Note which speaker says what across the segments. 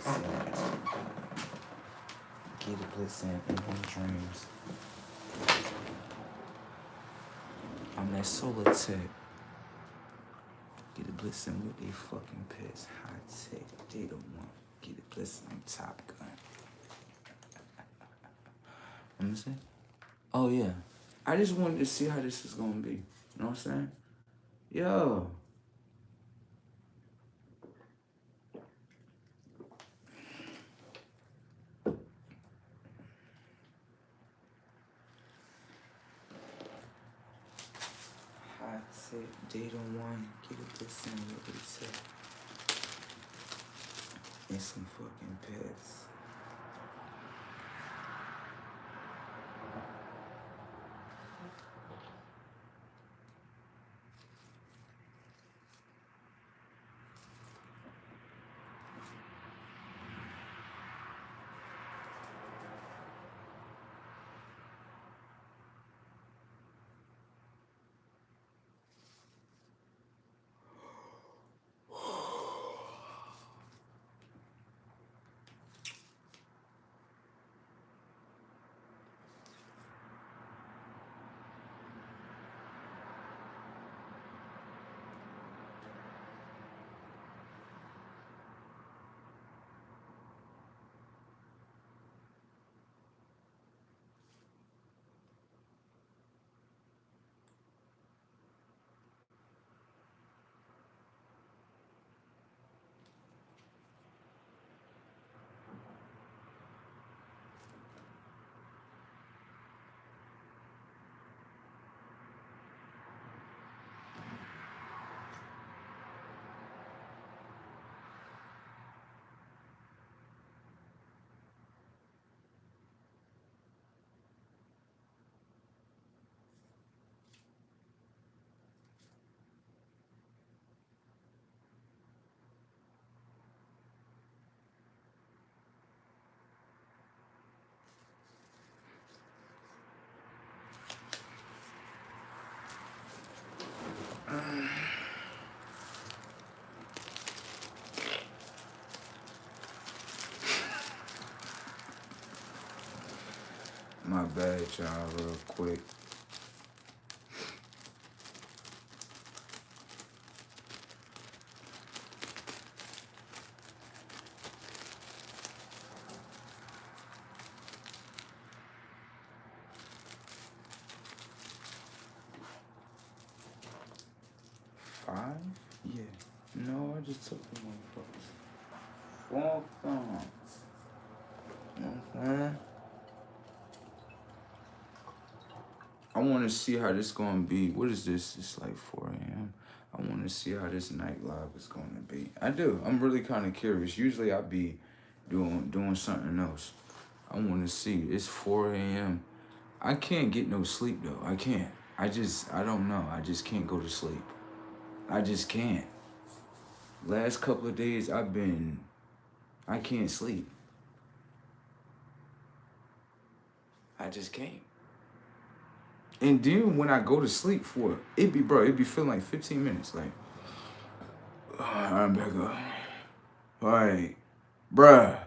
Speaker 1: Get a blessing in my dreams. I'm that solar tech. Get a blessing with they fucking pets. High tech. They the one. Get a blessing on Top Gun. Let me see. Oh yeah. I just wanted to see how this is gonna be. You know what I'm saying? Yo. High tech. Data one. Get a blessing with they tech. And some fucking pets. My bad, y'all, real quick. Five? Yeah. No, I just took the motherfuckers. Fuck them. You know what I'm saying? I want to see how this gonna be. What is this? It's like 4 a.m. I want to see how this night live is gonna be. I do. I'm really kind of curious. Usually I be doing something else. I want to see. It's 4 a.m. I can't get no sleep though. I can't. I don't know. I just can't go to sleep. I just can't. Last couple of days I can't sleep. I just can't. And then when I go to sleep it be feeling like 15 minutes. Like, I'm back up. Like, bruh.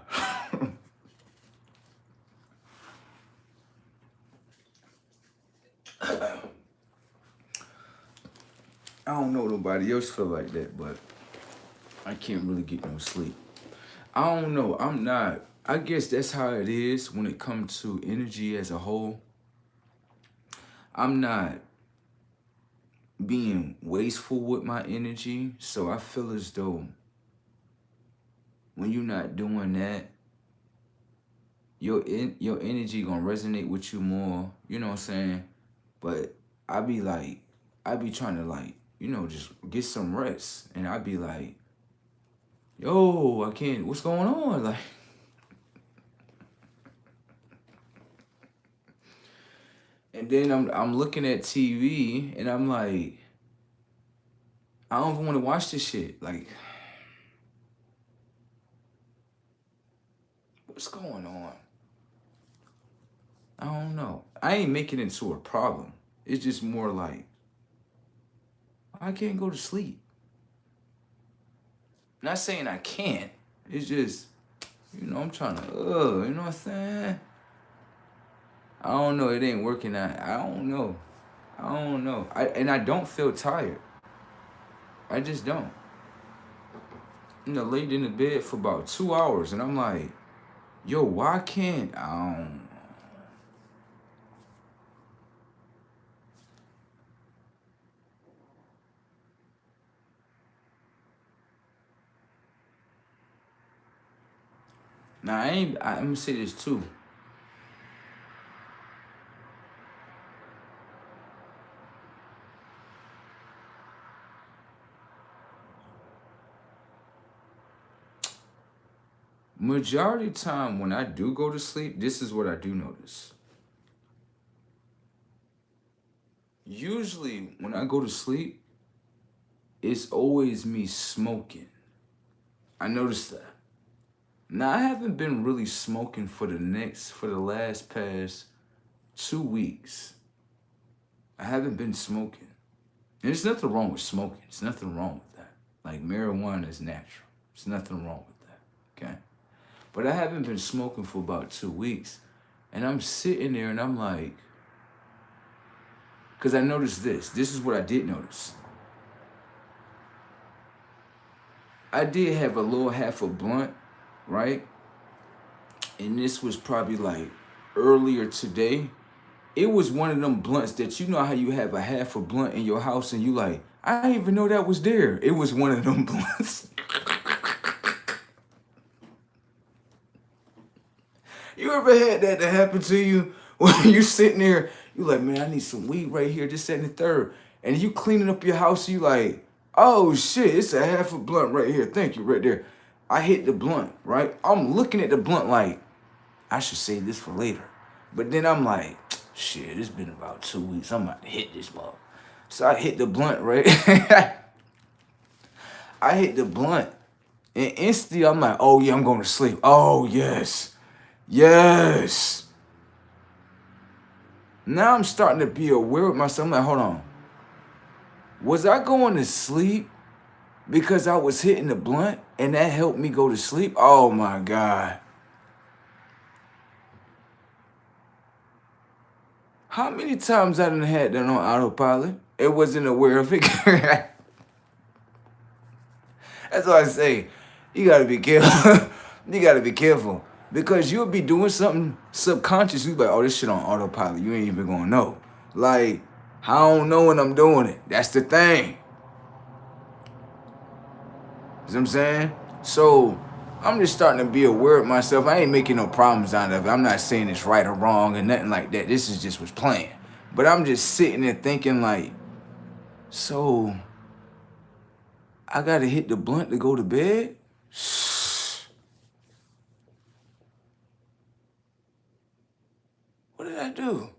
Speaker 1: I don't know nobody else feel like that, but I can't really get no sleep. I don't know. I guess that's how it is when it comes to energy as a whole. I'm not being wasteful with my energy, so I feel as though when you're not doing that, your energy gonna resonate with you more. You know what I'm saying? But I be trying to just get some rest, and I be like, yo, I can't. What's going on? Like, and then I'm looking at TV, and I'm like, I don't even want to watch this shit. Like, what's going on? I don't know. I ain't making it into a problem. It's just more like, I can't go to sleep. Not saying I can't. It's just, You know, I'm trying to, you know what I'm saying? I don't know. It ain't working out. I don't know. I don't know. I don't feel tired. I just don't. You know, laid in the bed for about 2 hours, and I'm like, yo, why can't I don't. Now I ain't. I'm gonna say this too. Majority of the time when I do go to sleep, this is what I do notice. Usually when I go to sleep, it's always me smoking. I noticed that. Now I haven't been really smoking for the last past 2 weeks. I haven't been smoking. And there's nothing wrong with smoking. There's nothing wrong with that. Like marijuana is natural. There's nothing wrong with that. Okay? But I haven't been smoking for about 2 weeks. And I'm sitting there and I'm like, because I noticed this. This is what I did notice. I did have a little half a blunt, right? And this was probably like earlier today. It was one of them blunts that you know how you have a half a blunt in your house and you like, I didn't even know that was there. It was one of them blunts. You ever had that happen to you? When you sitting there, you like, man, I need some weed right here, this, that, and the third. And you cleaning up your house, you like, oh shit, it's a half a blunt right here. Thank you, right there. I hit the blunt, right? I'm looking at the blunt like, I should save this for later. But then I'm like, shit, it's been about 2 weeks. I'm about to hit this mug. So I hit the blunt, right? I hit the blunt. And instantly I'm like, oh yeah, I'm going to sleep. Oh yes. Yes. Now I'm starting to be aware of myself. I'm like, hold on. Was I going to sleep because I was hitting the blunt and that helped me go to sleep? Oh my God. How many times I done had that on autopilot? It wasn't aware of it. That's why I say, you gotta be careful. You gotta be careful. Because you'll be doing something subconscious. You be like, oh, this shit on autopilot. You ain't even gonna know. Like, I don't know when I'm doing it. That's the thing. You know what I'm saying? So, I'm just starting to be aware of myself. I ain't making no problems out of it. I'm not saying it's right or wrong or nothing like that. This is just what's playing. But I'm just sitting there thinking like, so, I gotta hit the blunt to go to bed? What did I do?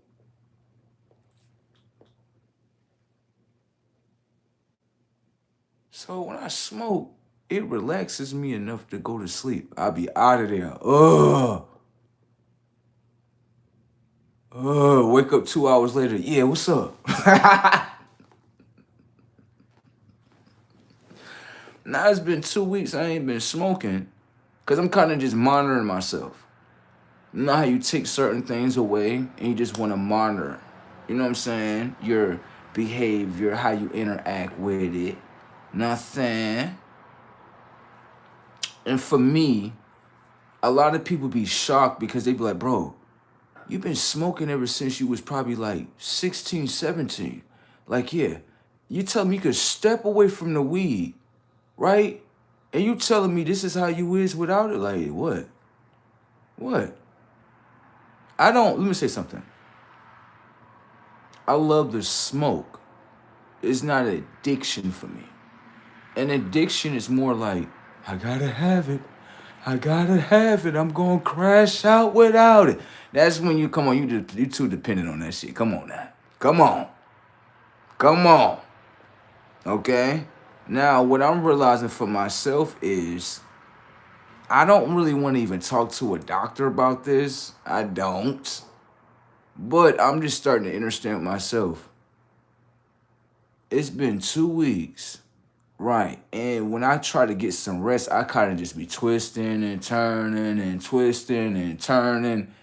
Speaker 1: So when I smoke, it relaxes me enough to go to sleep. I'll be out of there. Wake up 2 hours later. Yeah, what's up? Now it's been 2 weeks. I ain't been smoking because I'm kind of just monitoring myself. You know how you take certain things away and you just want to monitor, you know what I'm saying? Your behavior, how you interact with it. Nothing. And for me, a lot of people be shocked because they be like, bro, you've been smoking ever since you was probably like 16, 17. Like, yeah, you telling me you could step away from the weed, right? And you telling me this is how you is without it? Like, what? What? Let me say something. I love the smoke. It's not an addiction for me. An addiction is more like, I gotta have it. I gotta have it. I'm gonna crash out without it. That's when you come on. You too dependent on that shit. Come on now. Come on. Come on. Okay. Now what I'm realizing for myself is I don't really want to even talk to a doctor about this. I don't. But I'm just starting to understand myself. It's been 2 weeks Right. And when I try to get some rest, I kind of just be twisting and turning and twisting and turning.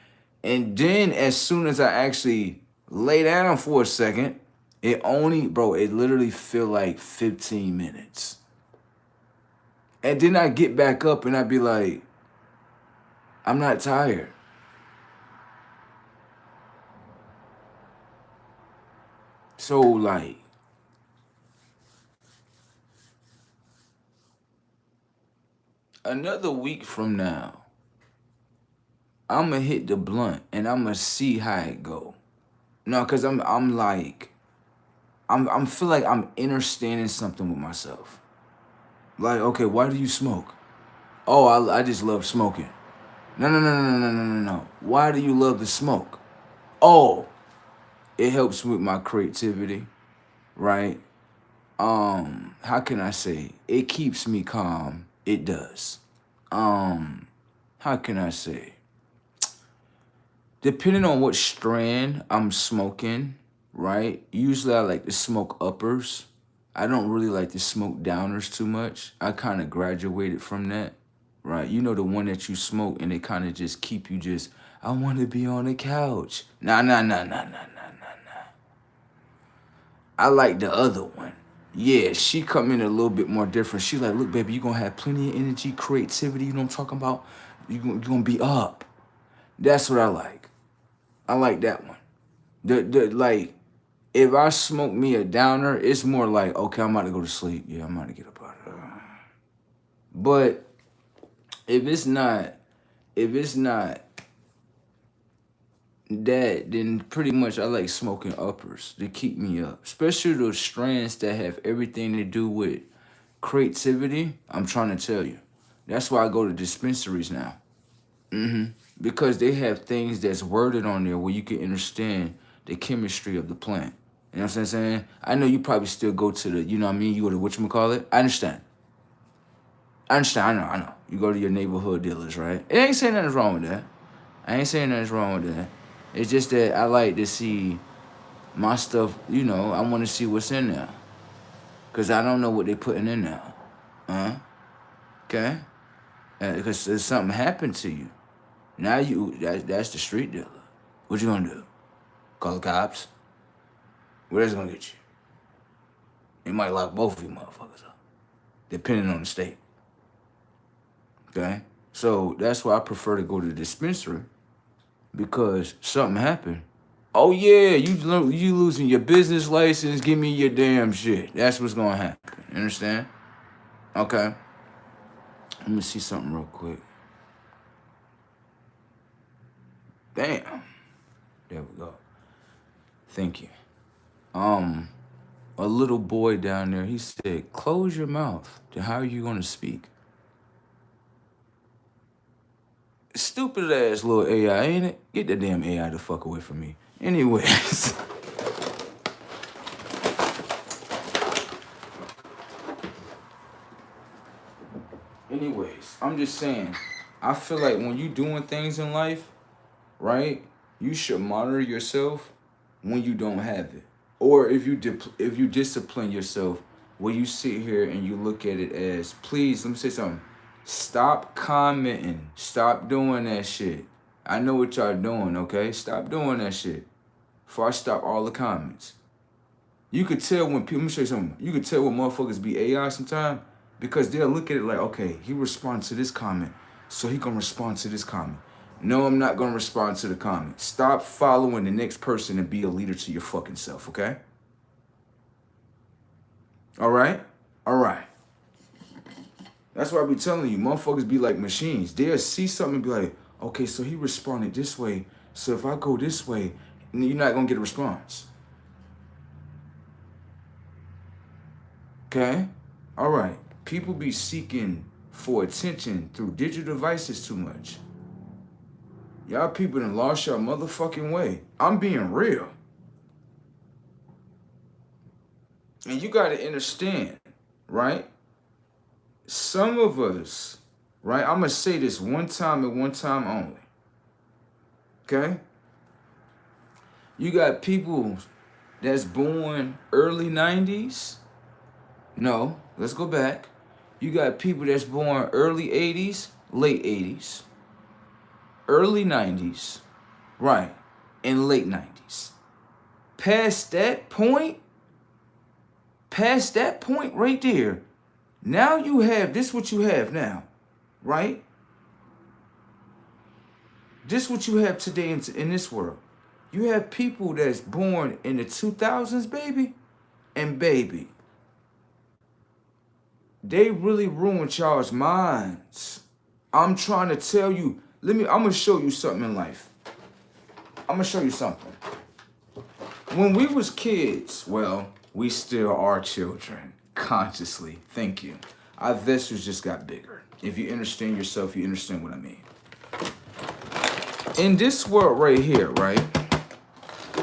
Speaker 1: And then as soon as I actually lay down for a second, it literally feel like 15 minutes. And then I get back up and I be like, I'm not tired. So like, another week from now, I'ma hit the blunt and I'ma see how it go. No, cause I'm like, I'm feel like I'm understanding something with myself. Like, okay, why do you smoke? Oh, I just love smoking. No, no, no, no, no, no, no, no, no. Why do you love to smoke? Oh, it helps with my creativity, right? How can I say? It keeps me calm. It does. How can I say? Depending on what strand I'm smoking, right? Usually I like to smoke uppers. I don't really like to smoke downers too much. I kind of graduated from that, right? You know, the one that you smoke and they kind of just keep you just, I want to be on the couch. Nah, nah, nah, nah, nah, nah, nah, nah. I like the other one. Yeah, she come in a little bit more different. She like, look, baby, you gonna have plenty of energy, creativity. You know what I'm talking about? You gonna be up. That's what I like. I like that one. The like, if I smoke me a downer, it's more like, okay, I'm about to go to sleep. Yeah, I'm about to get up out of here. But if it's not, if it's not that, then pretty much I like smoking uppers to keep me up. Especially those strands that have everything to do with creativity. I'm trying to tell you. That's why I go to dispensaries now. Because they have things that's worded on there where you can understand the chemistry of the plant. You know what I'm saying? I know you probably still go to the, you know what I mean? You go to whatchamacallit. I understand. I understand. I know. You go to your neighborhood dealers, right? It ain't saying nothing's wrong with that. I ain't saying nothing's wrong with that. It's just that I like to see my stuff, you know, I want to see what's in there. Because I don't know what they're putting in there. Okay? Because something happened to you. Now that's the street dealer. What you gonna do? Call the cops? Where's it gonna get you? It might lock both of you motherfuckers up, depending on the state. Okay? So that's why I prefer to go to the dispensary because something happened. Oh yeah, you losing your business license, give me your damn shit. That's what's gonna happen. You understand? Okay. Let me see something real quick. Damn. There we go. Thank you. A little boy down there, he said, close your mouth. Then how are you gonna speak? Stupid ass little AI, ain't it? Get the damn AI the fuck away from me. Anyways. Anyways, I'm just saying, I feel like when you doing things in life, right, you should monitor yourself when you don't have it. Or if you discipline yourself, where you sit here and you look at it as, please, let me say something. Stop commenting. Stop doing that shit. I know what y'all doing, okay? Stop doing that shit. Before I stop all the comments. You could tell when people, let me show you something. You could tell when motherfuckers be AI sometimes because they'll look at it like, okay, he responds to this comment, so he gonna respond to this comment. No, I'm not gonna respond to the comment. Stop following the next person and be a leader to your fucking self, okay? All right? All right. That's why I be telling you, motherfuckers be like machines. They'll see something and be like, okay, so he responded this way, so if I go this way, you're not gonna get a response. Okay? All right. People be seeking for attention through digital devices too much. Y'all people done lost your motherfucking way. I'm being real. And you gotta understand, right? Some of us, right? I'm gonna say this one time and one time only. Okay? You got people that's born early 90s. No, Let's go back. You got people that's born early 80s, late 80s, early 90s, right, and late 90s. Past that point, right there, now you have this what you have now, right? This what you have today in this world. You have people that's born in the 2000s, baby, and baby. They really ruined y'all's minds. I'm trying to tell you, I'm gonna show you something in life. I'm gonna show you something. When we was kids, well, we still are children, consciously. Thank you. Our vessels just got bigger. If you understand yourself, you understand what I mean. In this world right here, right?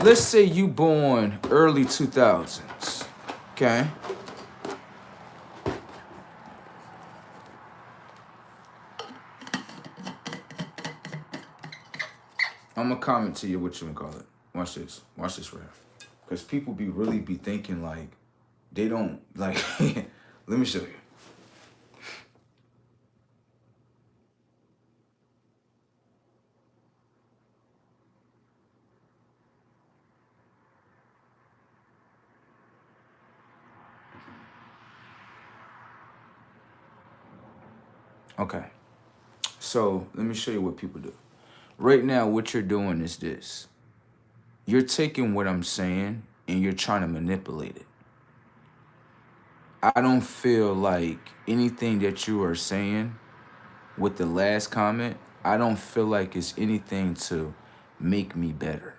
Speaker 1: Let's say you born early 2000s, okay? I'm gonna comment to you what you gonna call it. Watch this. Watch this right here. Because people really be thinking like, they don't, like, let me show you. Okay. So let me show you what people do. Right now, what you're doing is this. You're taking what I'm saying and you're trying to manipulate it. I don't feel like anything that you are saying with the last comment, I don't feel like it's anything to make me better.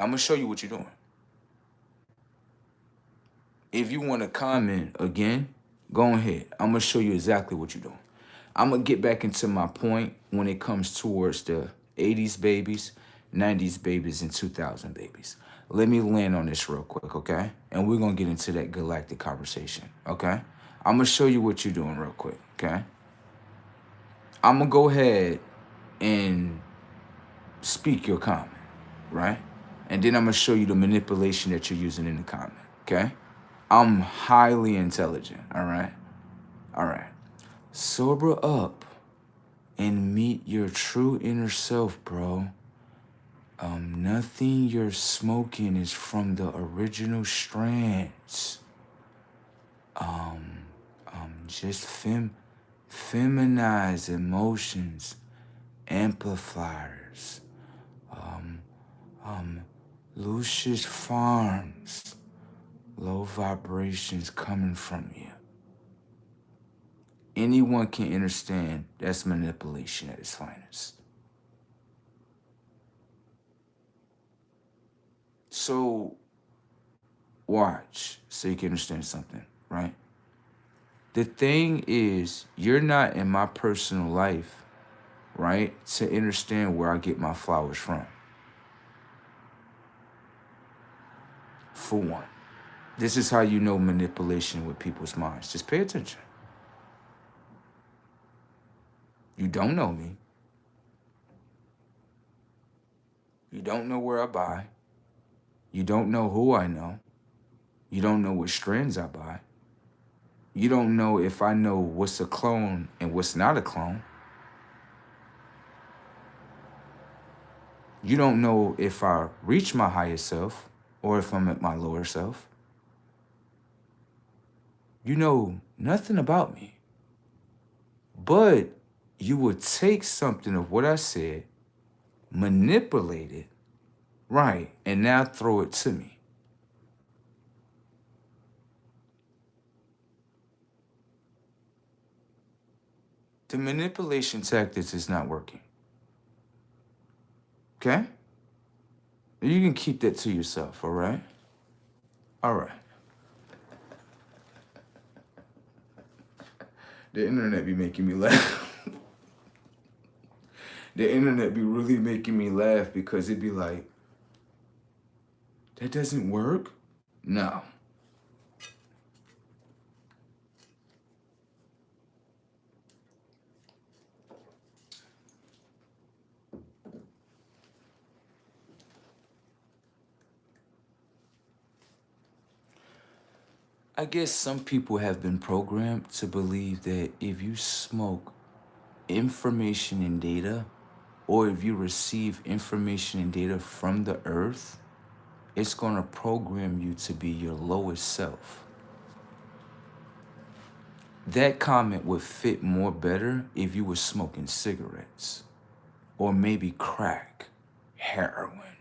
Speaker 1: I'm gonna show you what you're doing. If you want to comment again, go ahead. I'm gonna show you exactly what you're doing. I'm gonna get back into my point when it comes towards the 80s babies, 90s babies, and 2000 babies. Let me land on this real quick, okay? And we're gonna get into that galactic conversation, okay? I'm gonna show you what you're doing real quick, okay? I'm gonna go ahead and speak your comment, right? And then I'm gonna show you the manipulation that you're using in the comment, okay? I'm highly intelligent, all right? All right. Sober up and meet your true inner self, bro. Nothing you're smoking is from the original strands. Just feminize emotions, amplifiers. Lucius Farms, low vibrations coming from you. Anyone can understand that's manipulation at its finest. So, watch so you can understand something, right? The thing is, you're not in my personal life, right, to understand where I get my flowers from. For one, this is how you know manipulation with people's minds. Just pay attention. You don't know me. You don't know where I buy. You don't know who I know. You don't know what strands I buy. You don't know if I know what's a clone and what's not a clone. You don't know if I reach my higher self or if I'm at my lower self. You know nothing about me. But you would take something of what I said, manipulate it, right, and now throw it to me. The manipulation tactics is not working. Okay? You can keep that to yourself, all right? All right. The internet be making me laugh. The internet be really making me laugh because it be like, that doesn't work? No. I guess some people have been programmed to believe that if you smoke information and data, or if you receive information and data from the earth, it's going to program you to be your lowest self. That comment would fit more better if you were smoking cigarettes, or maybe crack, heroin,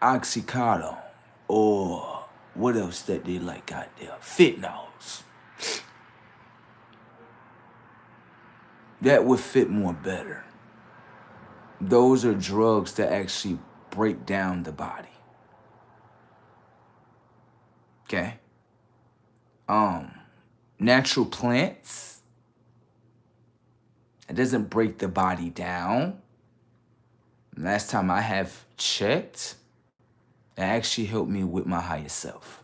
Speaker 1: Oxycontin, or what else that they like out there? Fentanyls. That would fit more better. Those are drugs that actually break down the body. Okay? Natural plants, it doesn't break the body down. Last time I have checked, it actually helped me with my higher self.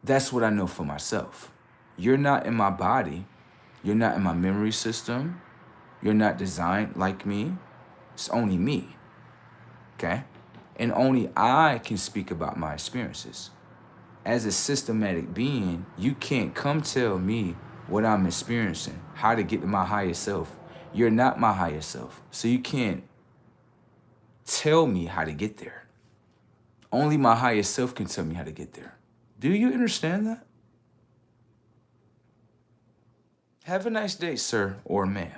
Speaker 1: That's what I know for myself. You're not in my body. You're not in my memory system. You're not designed like me. It's only me. Okay? And only I can speak about my experiences. As a systematic being, you can't come tell me what I'm experiencing, how to get to my higher self. You're not my higher self. So you can't tell me how to get there. Only my higher self can tell me how to get there. Do you understand that? Have a nice day, sir or ma'am.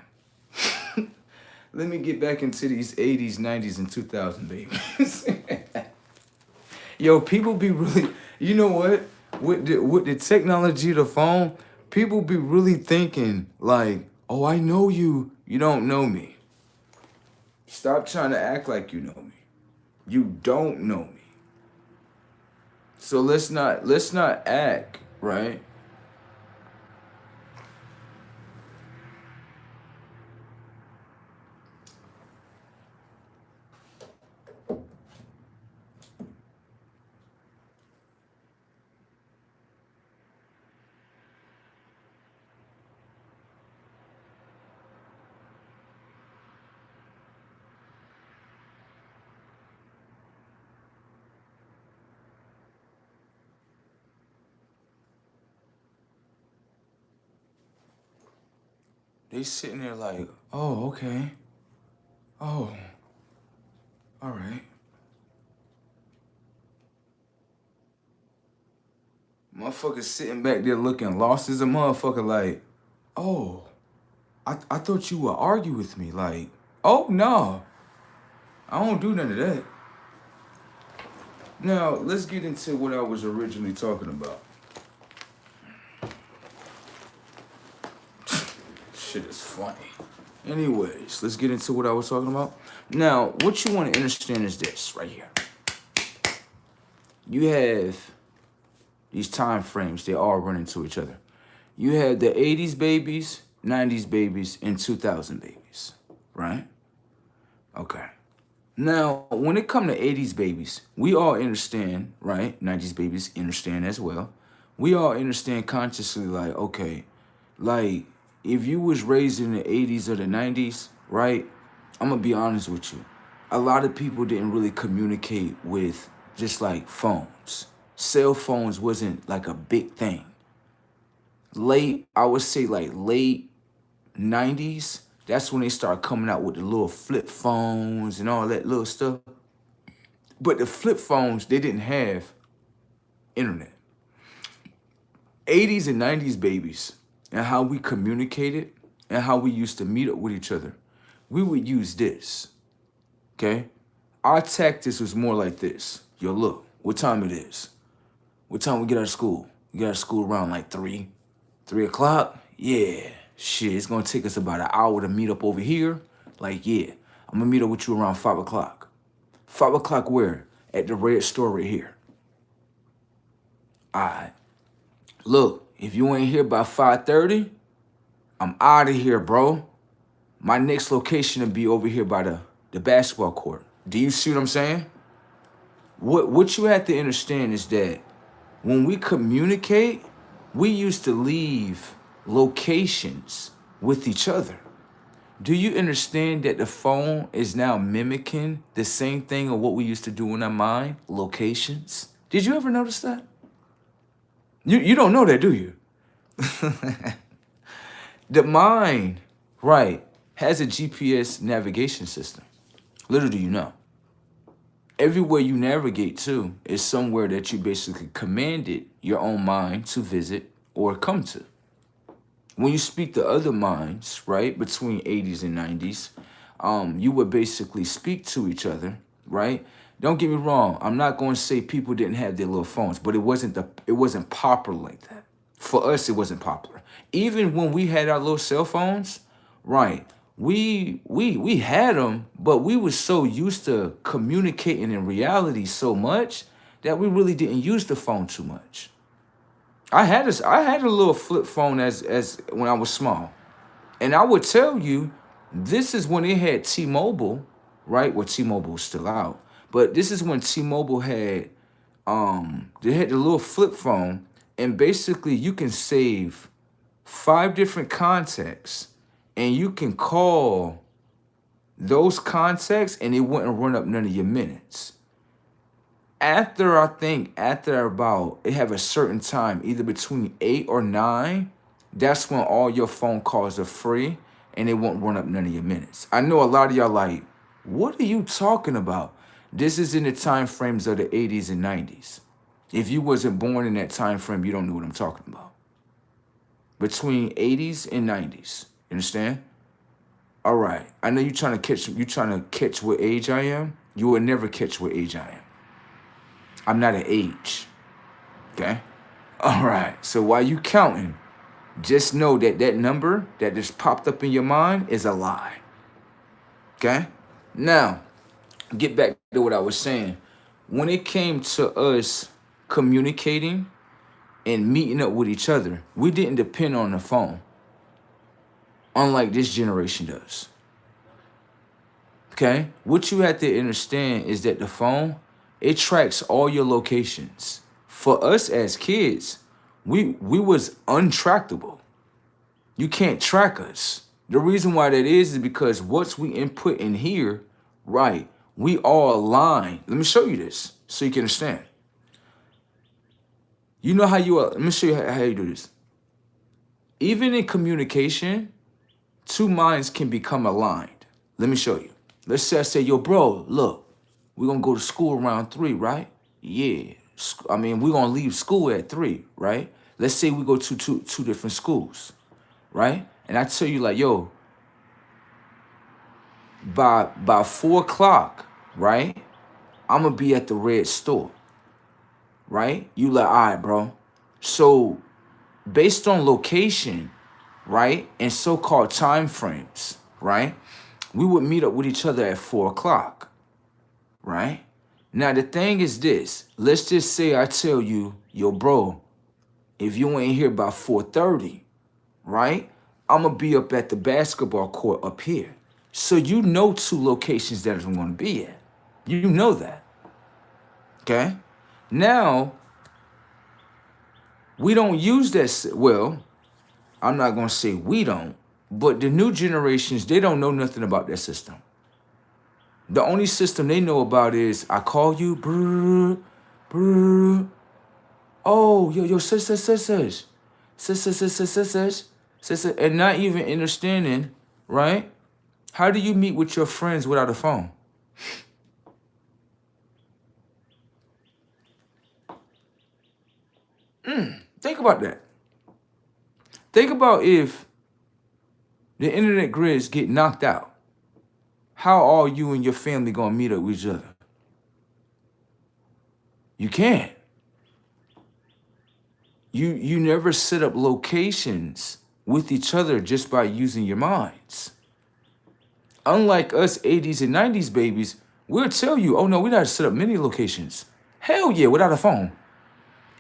Speaker 1: Let me get back into these 80s, 90s, and 2000 babies. Yo, people be really, you know what? With the technology of the phone, people be really thinking like, oh, I know you. You don't know me. Stop trying to act like you know me. You don't know me. So let's not act, right? They sitting there like, oh, okay. Oh, all right. Motherfucker sitting back there looking lost as a motherfucker like, oh, I thought you would argue with me. Like, oh, no. I don't do none of that. Now, let's get into what I was originally talking about. Shit is funny. Anyways, let's get into what I was talking about. Now, what you want to understand is this right here. You have these time frames, they all run into each other. You had the 80s babies, 90s babies, and 2000 babies, right? Okay. Now, when it comes to 80s babies, we all understand, right? 90s babies understand as well. We all understand consciously, like, okay, like, if you was raised in the 80s or the 90s, right? I'm gonna be honest with you. A lot of people didn't really communicate with just like phones. Cell phones wasn't like a big thing. I would say like late 90s, that's when they started coming out with the little flip phones and all that little stuff. But the flip phones, they didn't have internet. 80s and 90s babies and how we communicated and how we used to meet up with each other, we would use this, okay? Our tactics was more like this. Yo, look, what time it is? What time we get out of school? We get out of school around like 3 o'clock? Yeah, shit, it's gonna take us about an hour to meet up over here. Like, yeah, I'm gonna meet up with you around 5 o'clock. 5 o'clock where? At the red store right here. All right. Look, if you ain't here by 5:30, I'm out of here, bro. My next location will be over here by the basketball court. Do you see what I'm saying? What you have to understand is that when we communicate, we used to leave locations with each other. Do you understand that the phone is now mimicking the same thing of what we used to do in our mind? Locations. Did you ever notice that? You don't know that, do you? The mind, right, has a GPS navigation system. Little do you know. Everywhere you navigate to is somewhere that you basically commanded your own mind to visit or come to. When you speak to other minds, right, between 80s and 90s, you would basically speak to each other, right? Don't get me wrong. I'm not going to say people didn't have their little phones, but it wasn't popular like that. For us, it wasn't popular. Even when we had our little cell phones, right? We had them, but we were so used to communicating in reality so much that we really didn't use the phone too much. I had a little flip phone as when I was small. And I would tell you, this is when it had T-Mobile, right? Well, T-Mobile was still out. But this is when T-Mobile had they had the little flip phone, and basically you can save 5 different contacts and you can call those contacts and it wouldn't run up none of your minutes. After about it have a certain time, either between 8 or 9, that's when all your phone calls are free and it won't run up none of your minutes. I know a lot of y'all like, what are you talking about? This is in the time frames of the 80s and 90s. If you wasn't born in that time frame, you don't know what I'm talking about. Between 80s and 90s. You understand? All right. I know you're trying to catch what age I am. You will never catch what age I am. I'm not an age. Okay? All right. So while you counting, just know that that number that just popped up in your mind is a lie. Okay? Now, get back to what I was saying. When it came to us communicating and meeting up with each other, we didn't depend on the phone, unlike this generation does. Okay? What you have to understand is that the phone, it tracks all your locations. For us as kids, we was untrackable. You can't track us. The reason why that is because once we input in here, right, we all align. Let me show you this so you can understand. You know how let me show you how you do this. Even in communication, 2 minds can become aligned. Let me show you. Let's say I say, yo, bro, look, we're going to go to school around 3, right? Yeah. I mean, we're going to leave school at 3, right? Let's say we go to two different schools, right? And I tell you like, yo, by 4 o'clock, right, I'm going to be at the red store, right? You like, all right, bro. So based on location, right, and so-called time frames, right, we would meet up with each other at 4 o'clock, right? Now, the thing is this. Let's just say I tell you, yo, bro, if you ain't here by 4:30, right, I'm going to be up at the basketball court up here. So you know 2 locations that I'm going to be at. You know that. Okay? Now, we don't use that. Well, I'm not going to say we don't, but the new generations, they don't know nothing about that system. The only system they know about is I call you, brr, brr. Oh, yo, sis, and not even understanding, right? How do you meet with your friends without a phone? Think about that. Think about if the internet grids get knocked out. How are you and your family gonna meet up with each other? You can't. You never set up locations with each other just by using your minds. Unlike us 80s and 90s babies, we'll tell you, oh no, we gotta set up many locations. Hell yeah, without a phone.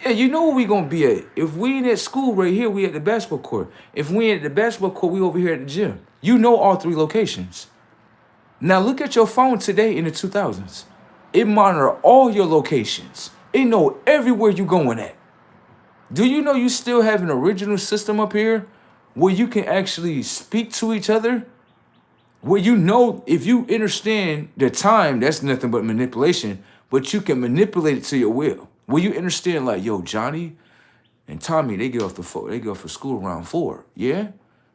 Speaker 1: Yeah, you know where we gonna be at. If we ain't at school right here, we at the basketball court. If we ain't at the basketball court, we over here at the gym. You know all 3 locations. Now look at your phone today in the 2000s. It monitor all your locations. It know everywhere you going at. Do you know you still have an original system up here where you can actually speak to each other Well, you know, if you understand the time, that's nothing but manipulation, but you can manipulate it to your will. Will you understand, like, yo, Johnny and Tommy, they get off they get off of school around 4. Yeah?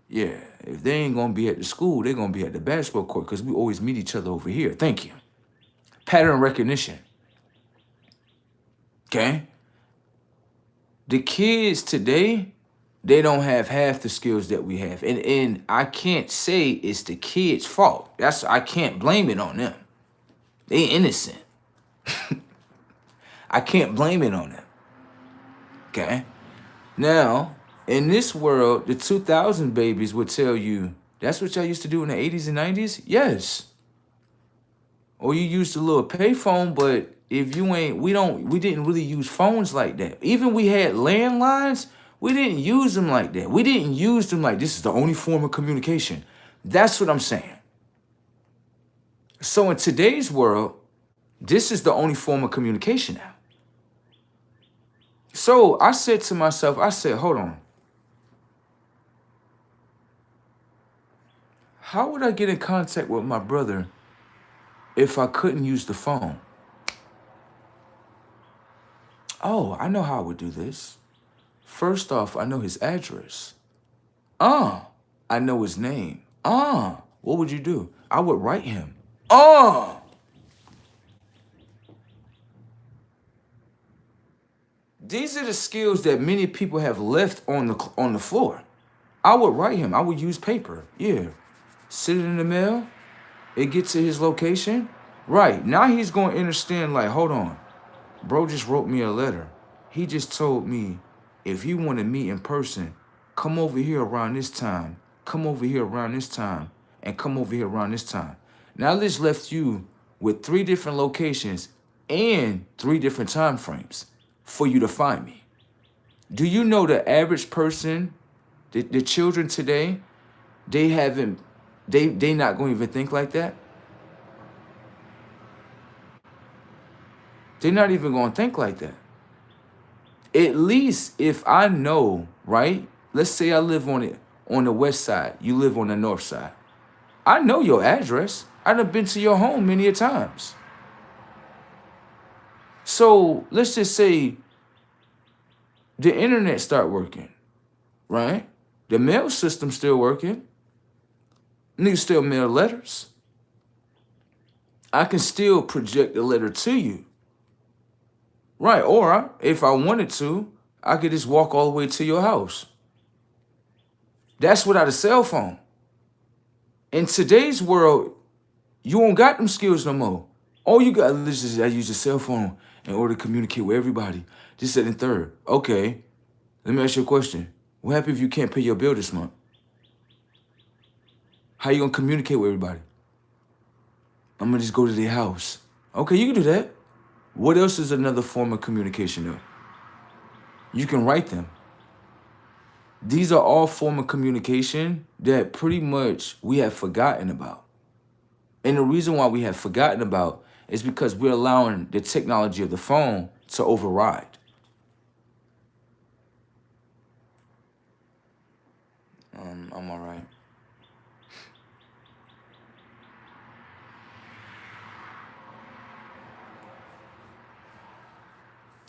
Speaker 1: Yeah. If they ain't gonna be at the school, they're gonna be at the basketball court because we always meet each other over here. Thank you. Pattern recognition. Okay? The kids today, they don't have half the skills that we have. And I can't say it's the kids' fault. I can't blame it on them. They innocent. I can't blame it on them. Okay? Now, in this world, the 2000 babies would tell you, that's what y'all used to do in the 80s and 90s? Yes. Or you used a little payphone, but if you ain't, we didn't really use phones like that. Even we had landlines, we didn't use them like that. We didn't use them like this is the only form of communication. That's what I'm saying. So in today's world, this is the only form of communication now. So I said to myself, hold on. How would I get in contact with my brother if I couldn't use the phone? Oh, I know how I would do this. First off, I know his address. I know his name. What would you do? I would write him. These are the skills that many people have left on the floor. I would write him. I would use paper. Yeah. Sit it in the mail. It gets to his location. Right. Now he's going to understand, like, hold on. Bro just wrote me a letter. He just told me, if you want to meet in person, come over here around this time. Come over here around this time. And come over here around this time. Now this left you with 3 different locations and 3 different time frames for you to find me. Do you know the average person, the children today, they not going to even think like that? They're not even going to think like that. At least if I know, right? Let's say I live on the west side. You live on the north side. I know your address. I've been to your home many a times. So let's just say the internet start working, right? The mail system still working. Niggas still mail letters. I can still project a letter to you. Right, or if I wanted to, I could just walk all the way to your house. That's without a cell phone. In today's world, you don't got them skills no more. All you got is I use a cell phone in order to communicate with everybody. This, that, and third. Okay, let me ask you a question. What happens if you can't pay your bill this month? How you gonna communicate with everybody? I'm gonna just go to their house. Okay, you can do that. What else is another form of communication though? You can write them. These are all form of communication that pretty much we have forgotten about. And the reason why we have forgotten about is because we're allowing the technology of the phone to override. I'm all right.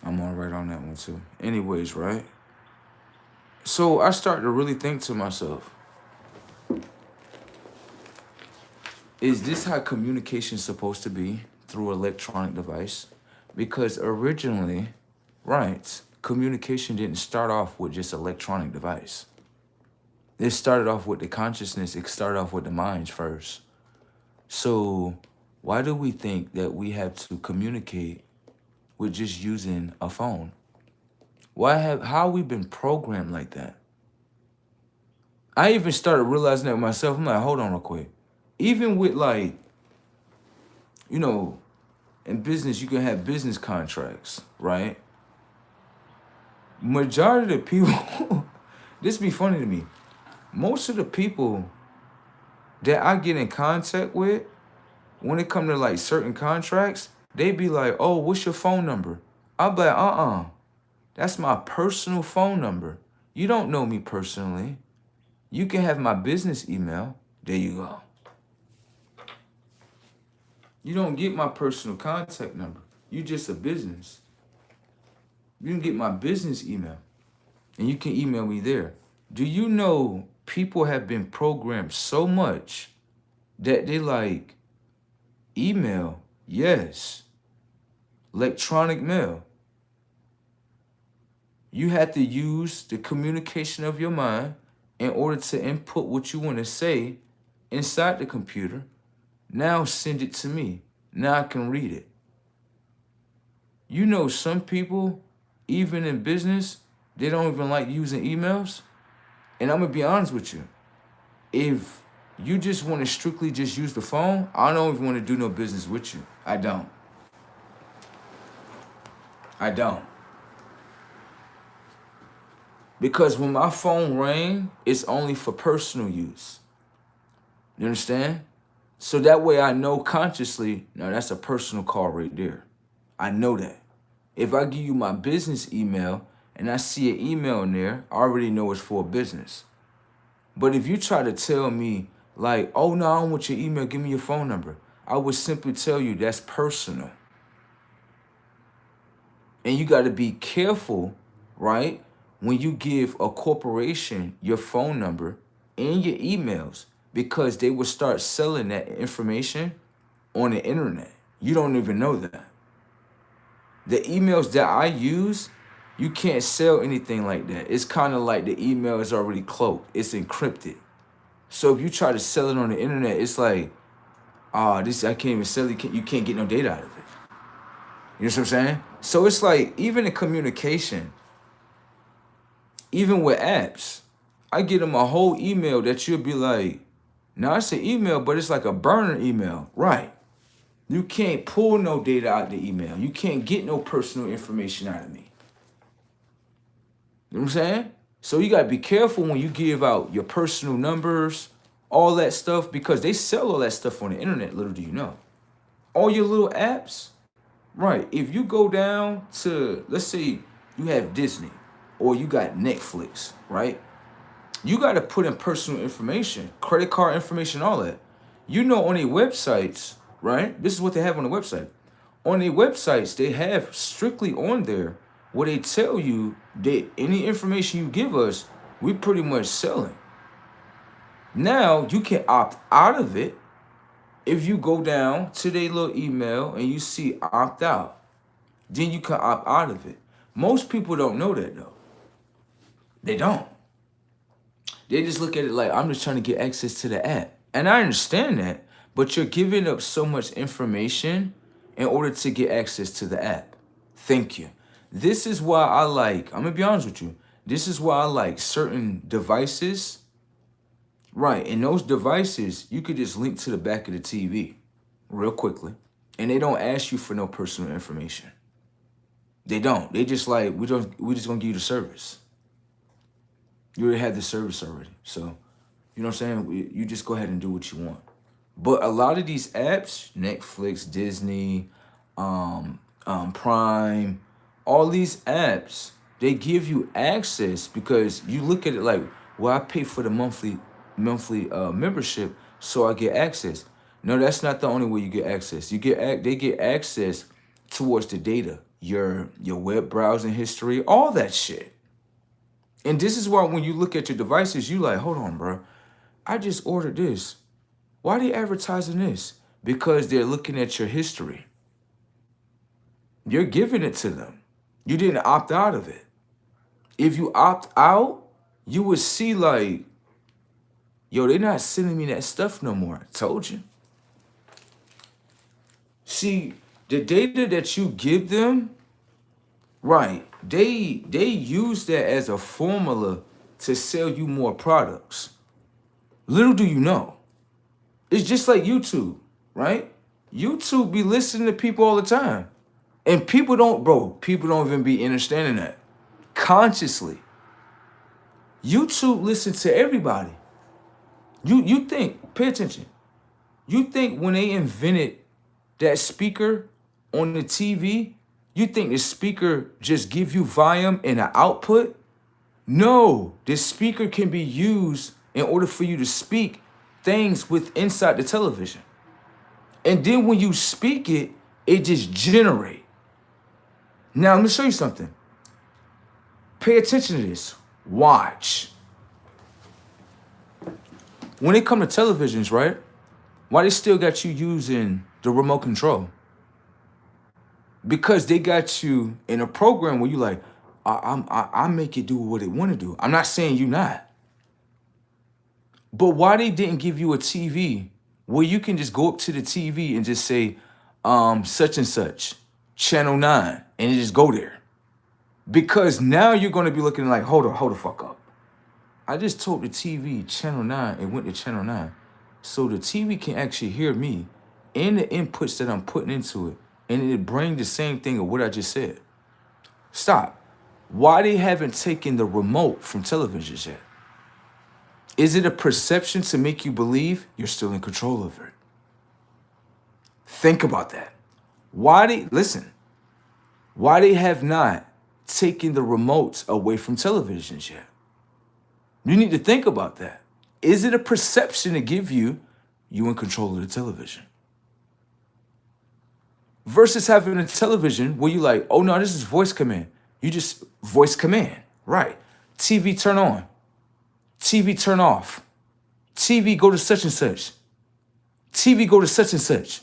Speaker 1: I'm all right on that one too. Anyways, right? So I started to really think to myself, is this how communication is supposed to be through electronic device? Because originally, right, communication didn't start off with just electronic device. It started off with the consciousness. It started off with the minds first. So why do we think that we have to communicate with just using a phone? How we been programmed like that? I even started realizing that myself. I'm like, hold on real quick. Even with like, in business, you can have business contracts, right? Majority of the people, this be funny to me. Most of the people that I get in contact with, when it come to like certain contracts, they be like, oh, what's your phone number? I'll be like, that's my personal phone number. You don't know me personally. You can have my business email. There you go. You don't get my personal contact number. You just a business. You can get my business email and you can email me there. Do you know people have been programmed so much that they like email, yes, electronic mail. You have to use the communication of your mind in order to input what you want to say inside the computer. Now send it to me. Now I can read it. You know, some people, even in business, they don't even like using emails. And I'm going to be honest with you. If you just want to strictly just use the phone, I don't even want to do no business with you. I don't. Because when my phone rang, it's only for personal use. You understand? So that way I know consciously, now that's a personal call right there. I know that. If I give you my business email and I see an email in there, I already know it's for business. But if you try to tell me like, oh no, I don't want your email, give me your phone number, I would simply tell you that's personal. And you got to be careful, right? When you give a corporation your phone number and your emails, because they will start selling that information on the internet. You don't even know that. The emails that I use, you can't sell anything like that. It's kind of like the email is already cloaked. It's encrypted. So if you try to sell it on the internet, it's like, this I can't even sell it. You can't get no data out of it. You know what I'm saying? So it's like, even in communication, even with apps, I get them a whole email that you'll be like, now it's an email, but it's like a burner email. Right. You can't pull no data out of the email. You can't get no personal information out of me. You know what I'm saying? So you got to be careful when you give out your personal numbers, all that stuff, because they sell all that stuff on the internet, little do you know. All your little apps, right. If you go down to, let's say you have Disney or you got Netflix, right? You got to put in personal information, credit card information, all that. You know, on their websites, right? This is what they have on the website. On their websites, they have strictly on there where they tell you that any information you give us, we pretty much selling. Now, you can opt out of it if you go down to their little email and you see opt out. Then you can opt out of it. Most people don't know that, though. They don't. They just look at it like, I'm just trying to get access to the app. And I understand that, but you're giving up so much information in order to get access to the app. Thank you. This is why I like, I'm going to be honest with you, this is why I like certain devices. Right, and those devices, you could just link to the back of the TV real quickly. And they don't ask you for no personal information. They don't. They just like, we just going to give you the service. You already had the service already. So, you know what I'm saying? You just go ahead and do what you want. But a lot of these apps, Netflix, Disney, Prime, all these apps, they give you access because you look at it like, well, I pay for the monthly membership, so I get access. No, that's not the only way you get access. They get access towards the data, your web browsing history, all that shit. And this is why when you look at your devices, you like, hold on, bro. I just ordered this. Why are they advertising this? Because they're looking at your history. You're giving it to them. You didn't opt out of it. If you opt out, you would see like, yo, they're not sending me that stuff no more. I told you. See, the data that you give them, right, they use that as a formula to sell you more products. Little do you know. It's just like YouTube, right? YouTube be listening to people all the time. And people don't even be understanding that. Consciously. YouTube listens to everybody. You think, pay attention. You think when they invented that speaker on the TV, you think the speaker just give you volume and an output? No, this speaker can be used in order for you to speak things with inside the television. And then when you speak it, it just generate. Now let me show you something. Pay attention to this. Watch. When it come to televisions, right? Why they still got you using the remote control? Because they got you in a program where you like, I make it do what it want to do. I'm not saying you not. But why they didn't give you a TV where you can just go up to the TV and just say, such and such, channel 9, and you just go there? Because now you're going to be looking like, hold the fuck up. I just told the TV channel 9 and went to channel 9. So the TV can actually hear me and the inputs that I'm putting into it, and it bring the same thing of what I just said. Stop. Why they haven't taken the remote from televisions yet? Is it a perception to make you believe you're still in control of it? Think about that. Why they have not taken the remotes away from televisions yet? You need to think about that. Is it a perception to give you in control of the television? Versus having a television where you like, oh no, this is voice command. You just voice command, right? TV turn on, TV turn off, TV go to such and such, TV go to such and such.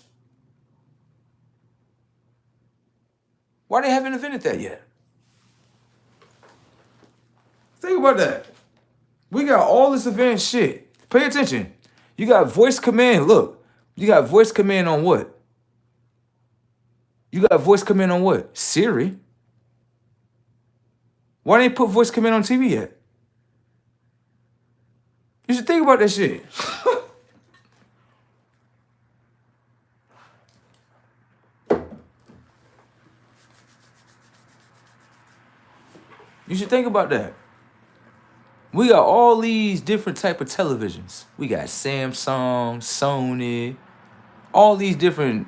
Speaker 1: Why they haven't invented that yet? Think about that. We got all this advanced shit. Pay attention. You got voice command. Look, you got voice command on what? You got voice command on what? Siri. Why didn't they put voice command on TV yet? You should think about that shit. You should think about that. We got all these different type of televisions. We got Samsung, Sony, all these different,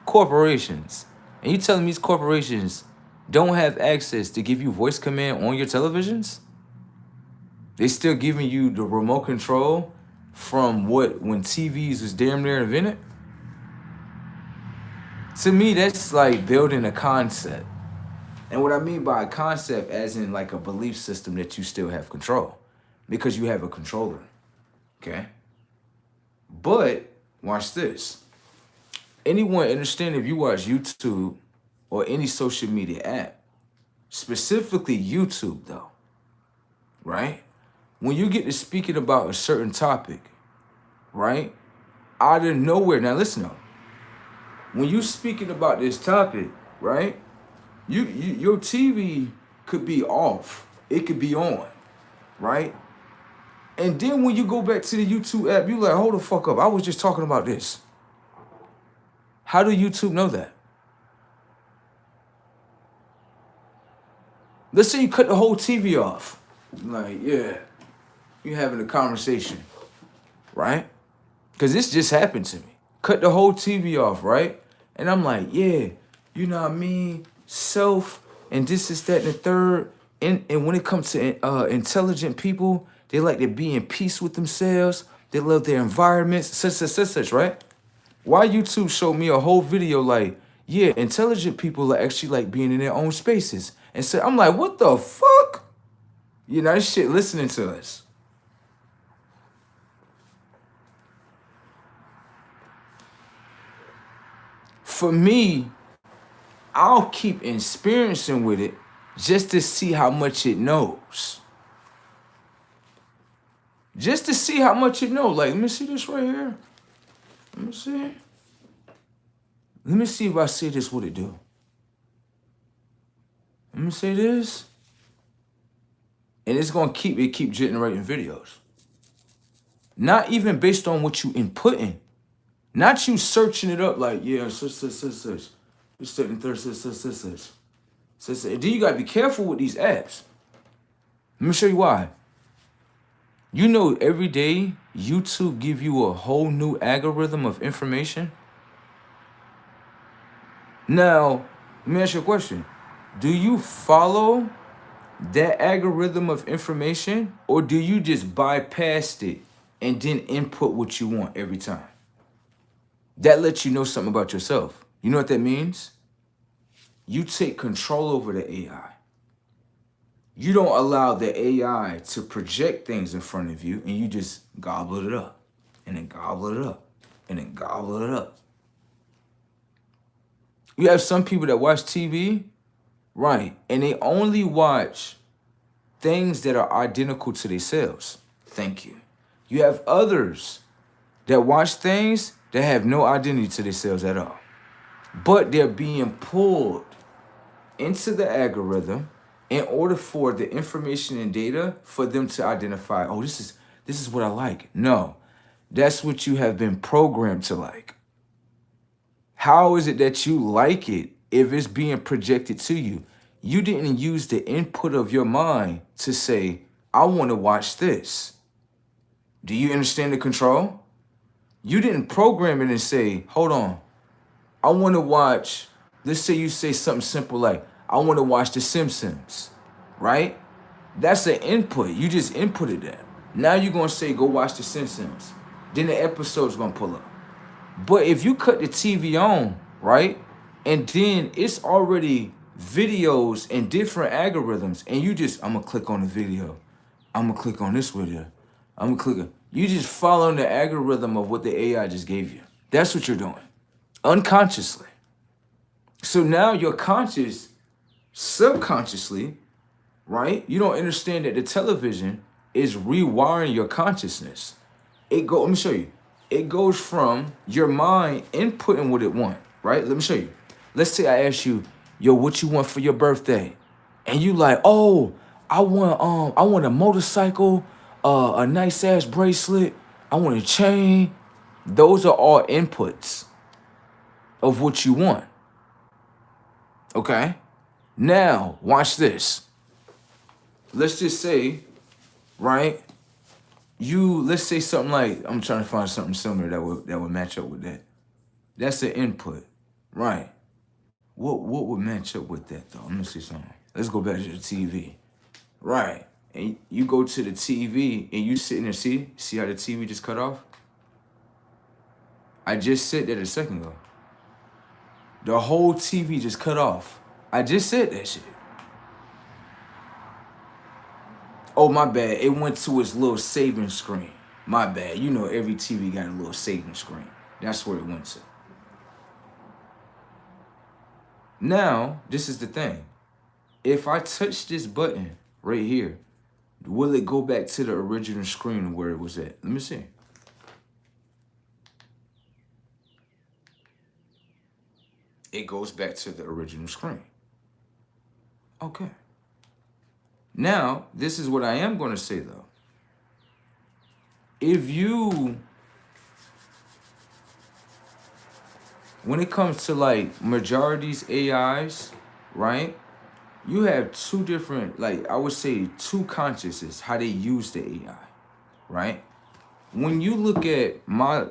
Speaker 1: corporations. And you telling me these corporations don't have access to give you voice command on your televisions? They still giving you the remote control from when TVs was damn near invented? To me, that's like building a concept. And what I mean by a concept, as in like a belief system that you still have control, because you have a controller, okay? But watch this. Anyone understand, if you watch YouTube or any social media app, specifically YouTube though, right? When you get to speaking about a certain topic, right? Out of nowhere, now listen up. When you speaking about this topic, right? Your TV could be off. It could be on, right? And then when you go back to the YouTube app, you like, hold the fuck up. I was just talking about this. How do YouTube know that? Let's say you cut the whole TV off. Like, yeah, you're having a conversation, right? Because this just happened to me. Cut the whole TV off, right? And I'm like, yeah, you know what I mean? Self, and this is that and the third. And when it comes to intelligent people, they like to be in peace with themselves. They love their environments, such, right? Why YouTube showed me a whole video like, yeah, intelligent people are actually like being in their own spaces. And so I'm like, what the fuck? This shit listening to us. For me, I'll keep experiencing with it just to see how much it knows. Just to see how much it knows. Like, let me see this right here. Let me see. Let me see if I say this, what it do. Let me say this. And it's going to keep generating videos. Not even based on what you inputting. Not you searching it up like, yeah, such. Then you gotta be careful with these apps. Let me show you why. Every day YouTube give you a whole new algorithm of information. Now, let me ask you a question. Do you follow that algorithm of information, or do you just bypass it and then input what you want every time? That lets you know something about yourself. You know what that means? You take control over the AI. You don't allow the AI to project things in front of you, and you just gobble it up, and then gobble it up, and then gobble it up. You have some people that watch TV, right, and they only watch things that are identical to themselves. Thank you. You have others that watch things that have no identity to themselves at all, but they're being pulled into the algorithm in order for the information and data for them to identify, oh, this is what I like. No, that's what you have been programmed to like. How is it that you like it if it's being projected to you? You didn't use the input of your mind to say, I want to watch this. Do you understand the control? You didn't program it and say, hold on, I want to watch, let's say you say something simple like, I want to watch The Simpsons, right? That's an input. You just inputted that. Now you're going to say, go watch The Simpsons. Then the episode's going to pull up. But if you cut the TV on, right, and then it's already videos and different algorithms, and you just, I'm going to click on the video. I'm going to click on this video. I'm going to click on, you just following the algorithm of what the AI just gave you. That's what you're doing, unconsciously. So now your conscious, subconsciously, right, you don't understand that the television is rewiring your consciousness. Let me show you. It goes from your mind inputting what it want, right? Let me show you. Let's say I ask you, yo, what you want for your birthday? And you like, oh, I want a motorcycle, a nice ass bracelet, I want a chain. Those are all inputs of what you want. Okay? Now, watch this. Let's just say, right? Let's say something like, I'm trying to find something similar that would match up with that. That's the input, right? What would match up with that though? Let me see something. Let's go back to the TV, right? And you go to the TV and you sit in there, see how the TV just cut off? I just said that a second ago. The whole TV just cut off. I just said that shit. Oh, my bad. It went to its little saving screen. My bad. You know every TV got a little saving screen. That's where it went to. Now, this is the thing. If I touch this button right here, will it go back to the original screen where it was at? Let me see. It goes back to the original screen. Okay. Now, this is what I am going to say, though. When it comes to like majorities AIs, right? You have two different, like I would say two consciousnesses, how they use the AI, right? When you look at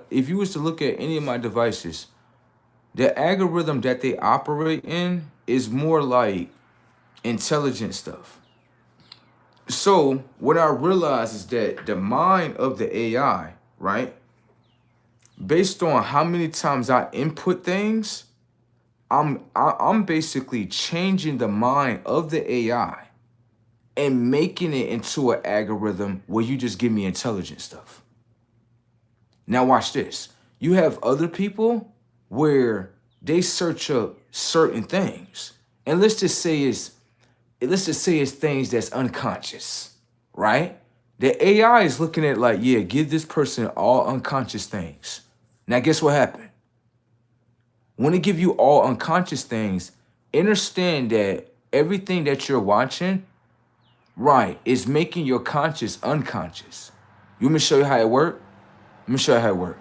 Speaker 1: if you was to look at any of my devices, the algorithm that they operate in is more like intelligent stuff. So what I realize is that the mind of the AI, right? Based on how many times I input things, I'm basically changing the mind of the AI and making it into an algorithm where you just give me intelligent stuff. Now watch this. You have other people where they search up certain things. And let's just say it's things that's unconscious, right? The AI is looking at like, yeah, give this person all unconscious things. Now guess what happened? When it give you all unconscious things, understand that everything that you're watching, right, is making your conscious unconscious. You want me to show you how it works? Let me show you how it works.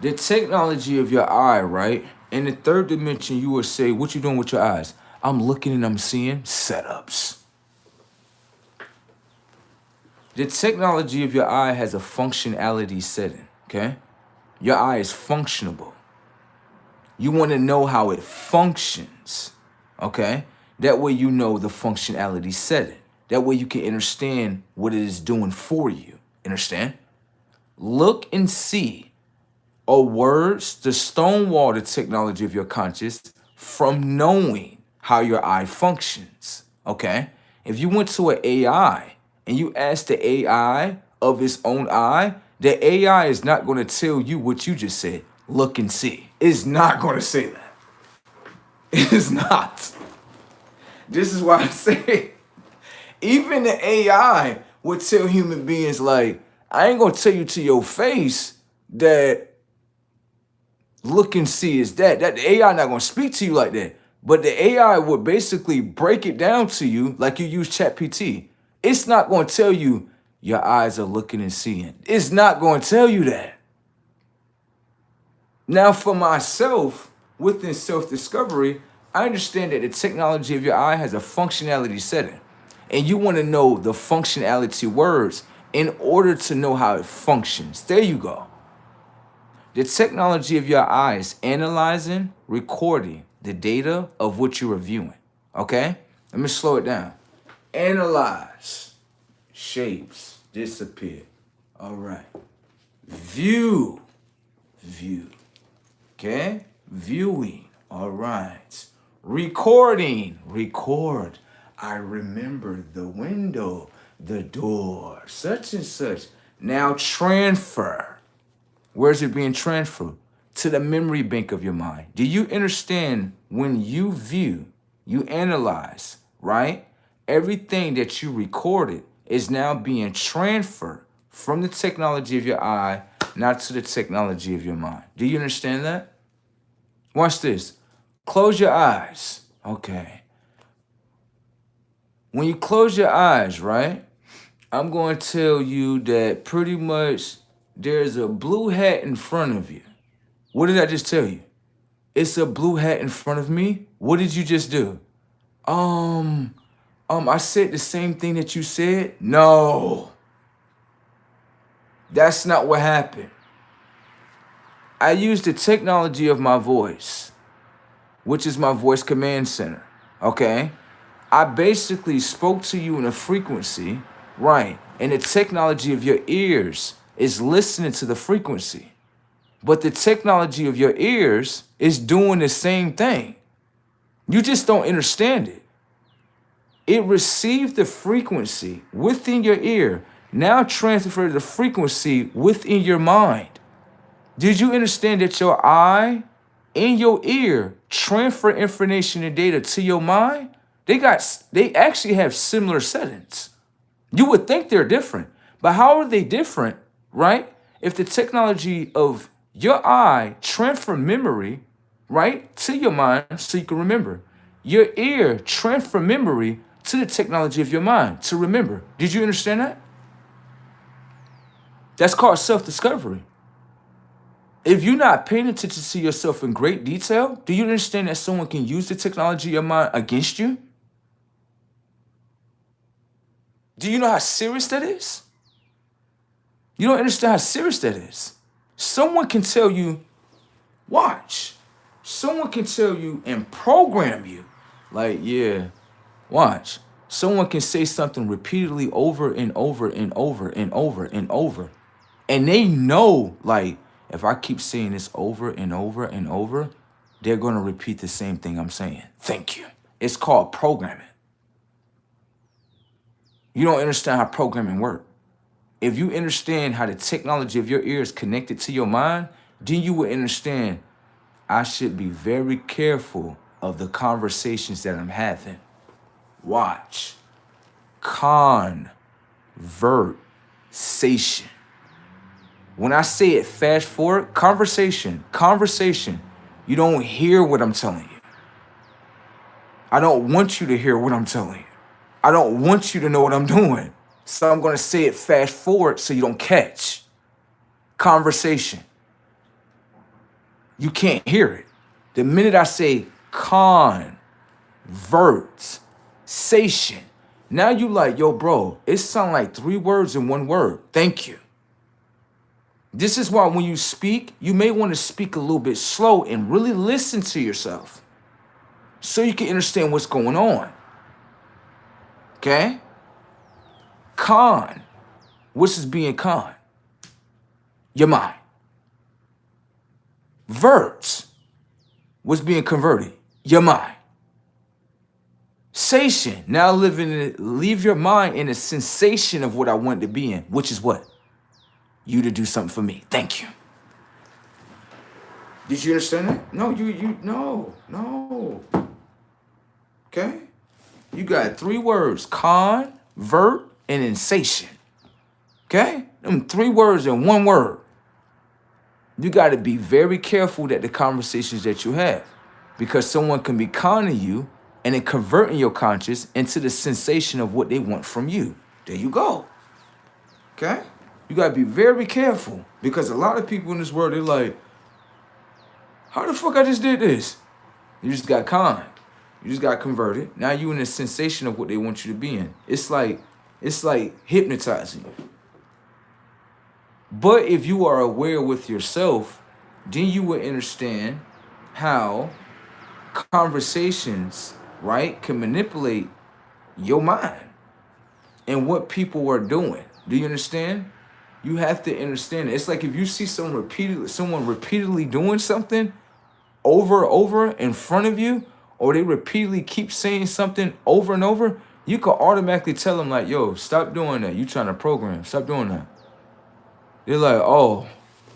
Speaker 1: The technology of your eye, right? In the third dimension, you would say, what you doing with your eyes? I'm looking and I'm seeing setups. The technology of your eye has a functionality setting, okay? Your eye is functionable. You want to know how it functions, okay? That way you know the functionality setting. That way you can understand what it is doing for you. Understand? Look and see or words to stonewall the technology of your conscious from knowing how your eye functions. Okay? If you went to an AI and you asked the AI of its own eye, the AI is not going to tell you what you just said. Look and see. It's not going to say that. It's not. This is why I say even the AI would tell human beings, like, I ain't going to tell you to your face that look and see is that. That the AI not going to speak to you like that. But the AI would basically break it down to you like you use ChatGPT. It's not going to tell you your eyes are looking and seeing. It's not going to tell you that. Now, for myself, within self-discovery, I understand that the technology of your eye has a functionality setting. And you want to know the functionality words in order to know how it functions. There you go. The technology of your eye is analyzing, recording the data of what you're reviewing. Okay? Let me slow it down. Analyze. Shapes disappear. All right. View. View. Okay? Viewing. All right. Recording. Record. I remember the window, the door, such and such. Now transfer. Where's it being transferred? To the memory bank of your mind. Do you understand when you view, you analyze, right? Everything that you recorded is now being transferred from the technology of your eye, not to the technology of your mind. Do you understand that? Watch this. Close your eyes. Okay. When you close your eyes, right? I'm going to tell you that pretty much there's a blue hat in front of you. What did I just tell you? It's a blue hat in front of me. What did you just do? I said the same thing that you said. No, that's not what happened. I used the technology of my voice, which is my voice command center. Okay? I basically spoke to you in a frequency, right? And the technology of your ears is listening to the frequency. But the technology of your ears is doing the same thing. You just don't understand it. It received the frequency within your ear, now transfer the frequency within your mind. Did you understand that your eye and your ear transfer information and data to your mind? They actually have similar settings. You would think they're different, but how are they different, right? If the technology of your eye transfer memory, right, to your mind so you can remember. Your ear transfer memory to the technology of your mind to remember. Did you understand that? That's called self-discovery. If you're not paying attention to yourself in great detail, do you understand that someone can use the technology of your mind against you? Do you know how serious that is? You don't understand how serious that is. Someone can tell you, watch. Someone can tell you and program you, like, yeah, watch. Someone can say something repeatedly over and over and over and over and over. And they know, like, if I keep saying this over and over and over, they're going to repeat the same thing I'm saying. Thank you. It's called programming. You don't understand how programming works. If you understand how the technology of your ear is connected to your mind, then you will understand I should be very careful of the conversations that I'm having. Watch. Conversation. When I say it fast forward, conversation. You don't hear what I'm telling you. I don't want you to hear what I'm telling you. I don't want you to know what I'm doing. So I'm going to say it fast forward so you don't catch. Conversation. You can't hear it. The minute I say conversation, now you like, yo, bro, it sounds like 3 words in 1 word. Thank you. This is why when you speak, you may want to speak a little bit slow and really listen to yourself so you can understand what's going on. Okay? Which is being con? Your mind. Verbs was being converted. Your mind. Sation. Now leave your mind in a sensation of what I want to be in, which is what? You to do something for me. Thank you. Did you understand that? No, no. Okay? You got 3 words: convert and insation. Okay? Them 3 words in 1 word. You got to be very careful that the conversations that you have, because someone can be conning you and then converting your conscious into the sensation of what they want from you. There you go. Okay? You got to be very careful, because a lot of people in this world, they're like, how the fuck I just did this? You just got conned. You just got converted. Now you in the sensation of what they want you to be in. It's like hypnotizing you. But if you are aware with yourself, then you will understand how conversations, right, can manipulate your mind and what people are doing. Do you understand? You have to understand it. It's like if you see someone repeatedly doing something over and over in front of you, or they repeatedly keep saying something over and over, you can automatically tell them like, yo, stop doing that. You trying to program. Stop doing that. They're like, oh,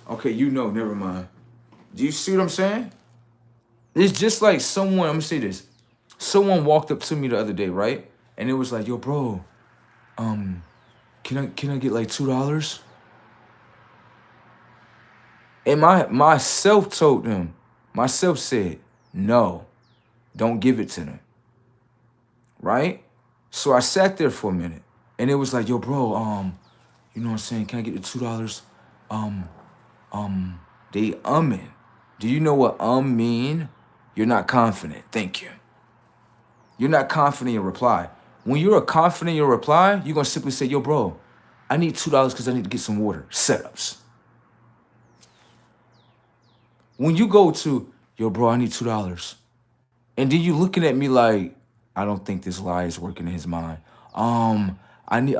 Speaker 1: okay, never mind. Do you see what I'm saying? It's just like someone, I'm gonna say this. Someone walked up to me the other day, right? And it was like, yo, bro, can I get like $2? And myself told them, myself said, no, don't give it to them. Right? So I sat there for a minute, and it was like, yo, bro, you know what I'm saying? Can I get the $2? They umming. Do you know what mean? You're not confident. Thank you. You're not confident in your reply. When you're confident in your reply, you're going to simply say, yo, bro, I need $2 because I need to get some water. Setups. When you go to, yo, bro, I need $2. And then you looking at me like, I don't think this lie is working in his mind. I need the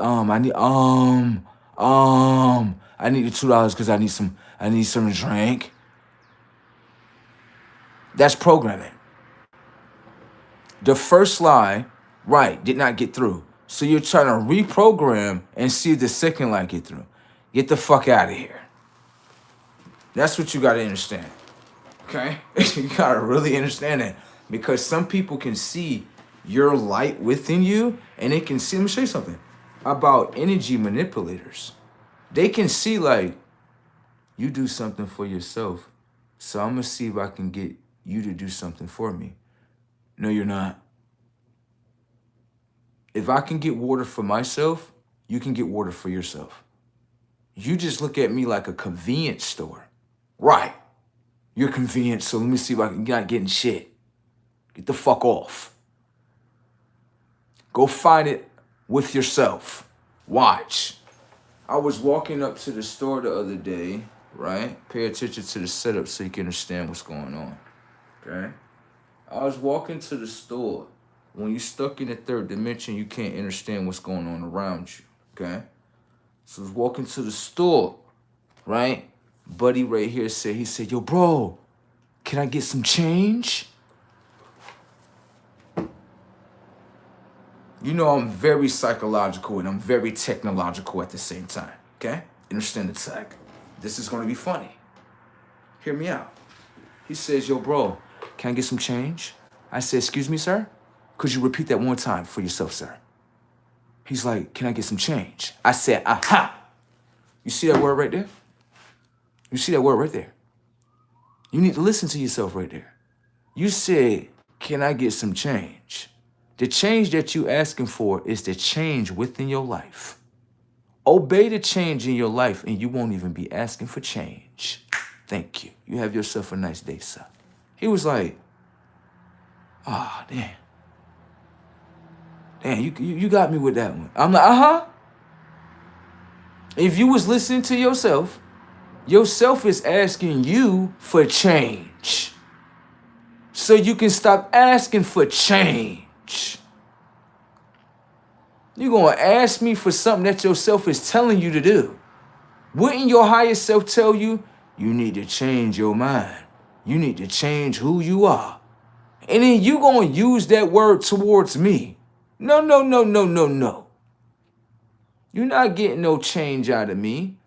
Speaker 1: $2 because I need some to drink. That's programming. The first lie, right, did not get through. So you're trying to reprogram and see if the second lie get through. Get the fuck out of here. That's what you got to understand. Okay? You got to really understand that. Because some people can see your light within you, and they can see, let me show you something about energy manipulators. They can see like, you do something for yourself, so I'm going to see if I can get you to do something for me. No, you're not. If I can get water for myself, you can get water for yourself. You just look at me like a convenience store. Right. You're convenient, so let me see if I can, you're not getting shit. Get the fuck off. Go find it with yourself. Watch. I was walking up to the store the other day, right? Pay attention to the setup so you can understand what's going on, okay? I was walking to the store. When you're stuck in the third dimension, you can't understand what's going on around you, okay? So I was walking to the store, right? Buddy right here said, he said, yo, bro, can I get some change? You know I'm very psychological and I'm very technological at the same time, okay? Understand the tech. This is gonna be funny. Hear me out. He says, yo, bro, can I get some change? I said, excuse me, sir? Could you repeat that one time for yourself, sir? He's like, can I get some change? I said, aha. You see that word right there? You see that word right there? You need to listen to yourself right there. You said, can I get some change? The change that you're asking for is the change within your life. Obey the change in your life and you won't even be asking for change. Thank you. You have yourself a nice day, sir. He was like, ah, damn. Damn, you got me with that one. I'm like, uh-huh. If you was listening to yourself is asking you for change. So you can stop asking for change. You're going to ask me for something that yourself is telling you to do. Wouldn't your higher self tell you, you need to change your mind? You need to change who you are. And then you gonna use that word towards me. No, no, no, no, no, no. You're not getting no change out of me.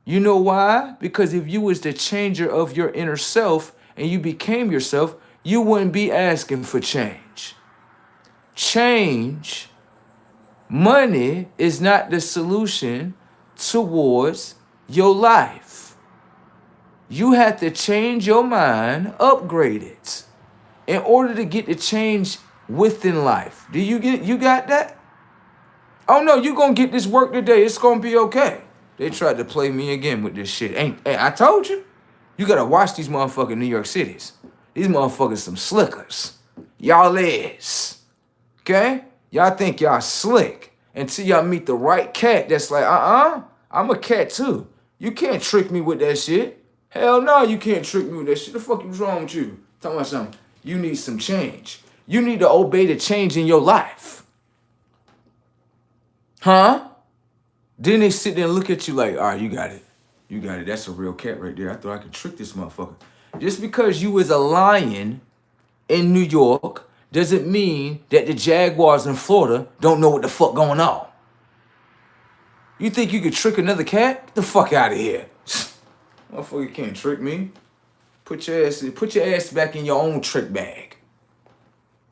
Speaker 1: You know why? Because if you was the changer of your inner self and you became yourself, you wouldn't be asking for change. Change, money is not the solution towards your life. You have to change your mind, upgrade it, in order to get the change within life. You got that? Oh no, you gonna get this work today. It's gonna be okay. They tried to play me again with this shit. I told you. You gotta watch these motherfucking New York Cities. These motherfuckers some slickers. Y'all is. Okay? Y'all think y'all slick until y'all meet the right cat that's like, I'm a cat too. You can't trick me with that shit. Hell no, you can't trick me with that shit. The fuck is wrong with you? Talking about something. You need some change. You need to obey the change in your life. Huh? Then they sit there and look at you like, all right, you got it. You got it. That's a real cat right there. I thought I could trick this motherfucker. Just because you was a lion in New York doesn't mean that the Jaguars in Florida don't know what the fuck going on. You think you could trick another cat? Get the fuck out of here. Motherfucker can't trick me. Put your ass back in your own trick bag.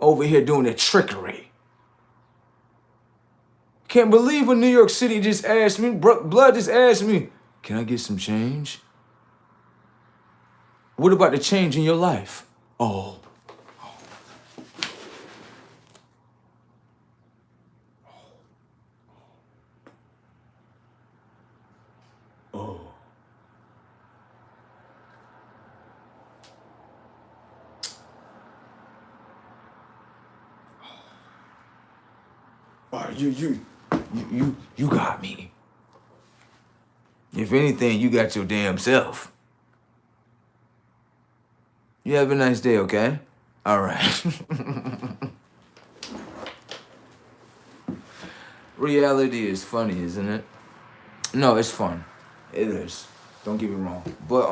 Speaker 1: Over here doing the trickery. Can't believe when New York City just asked me, Blood just asked me, can I get some change? What about the change in your life? Oh. Oh. Oh, you got me. If anything, you got your damn self. You have a nice day, okay? All right. Reality is funny, isn't it? No, it's fun. It is. Don't get me wrong. But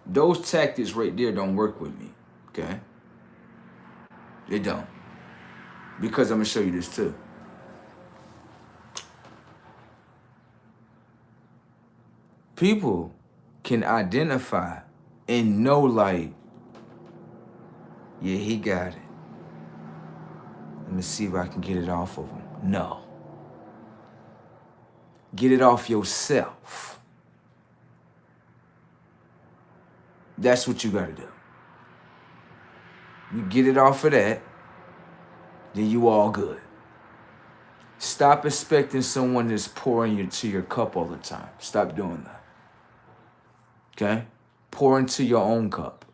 Speaker 1: those tactics right there don't work with me, okay? They don't. Because I'm gonna show you this too. People can identify and know like, yeah, he got it. Let me see if I can get it off of him. No. Get it off yourself. That's what you gotta do. You get it off of that, then you all good. Stop expecting someone that's pouring into your cup all the time. Stop doing that. Okay? Pour into your own cup.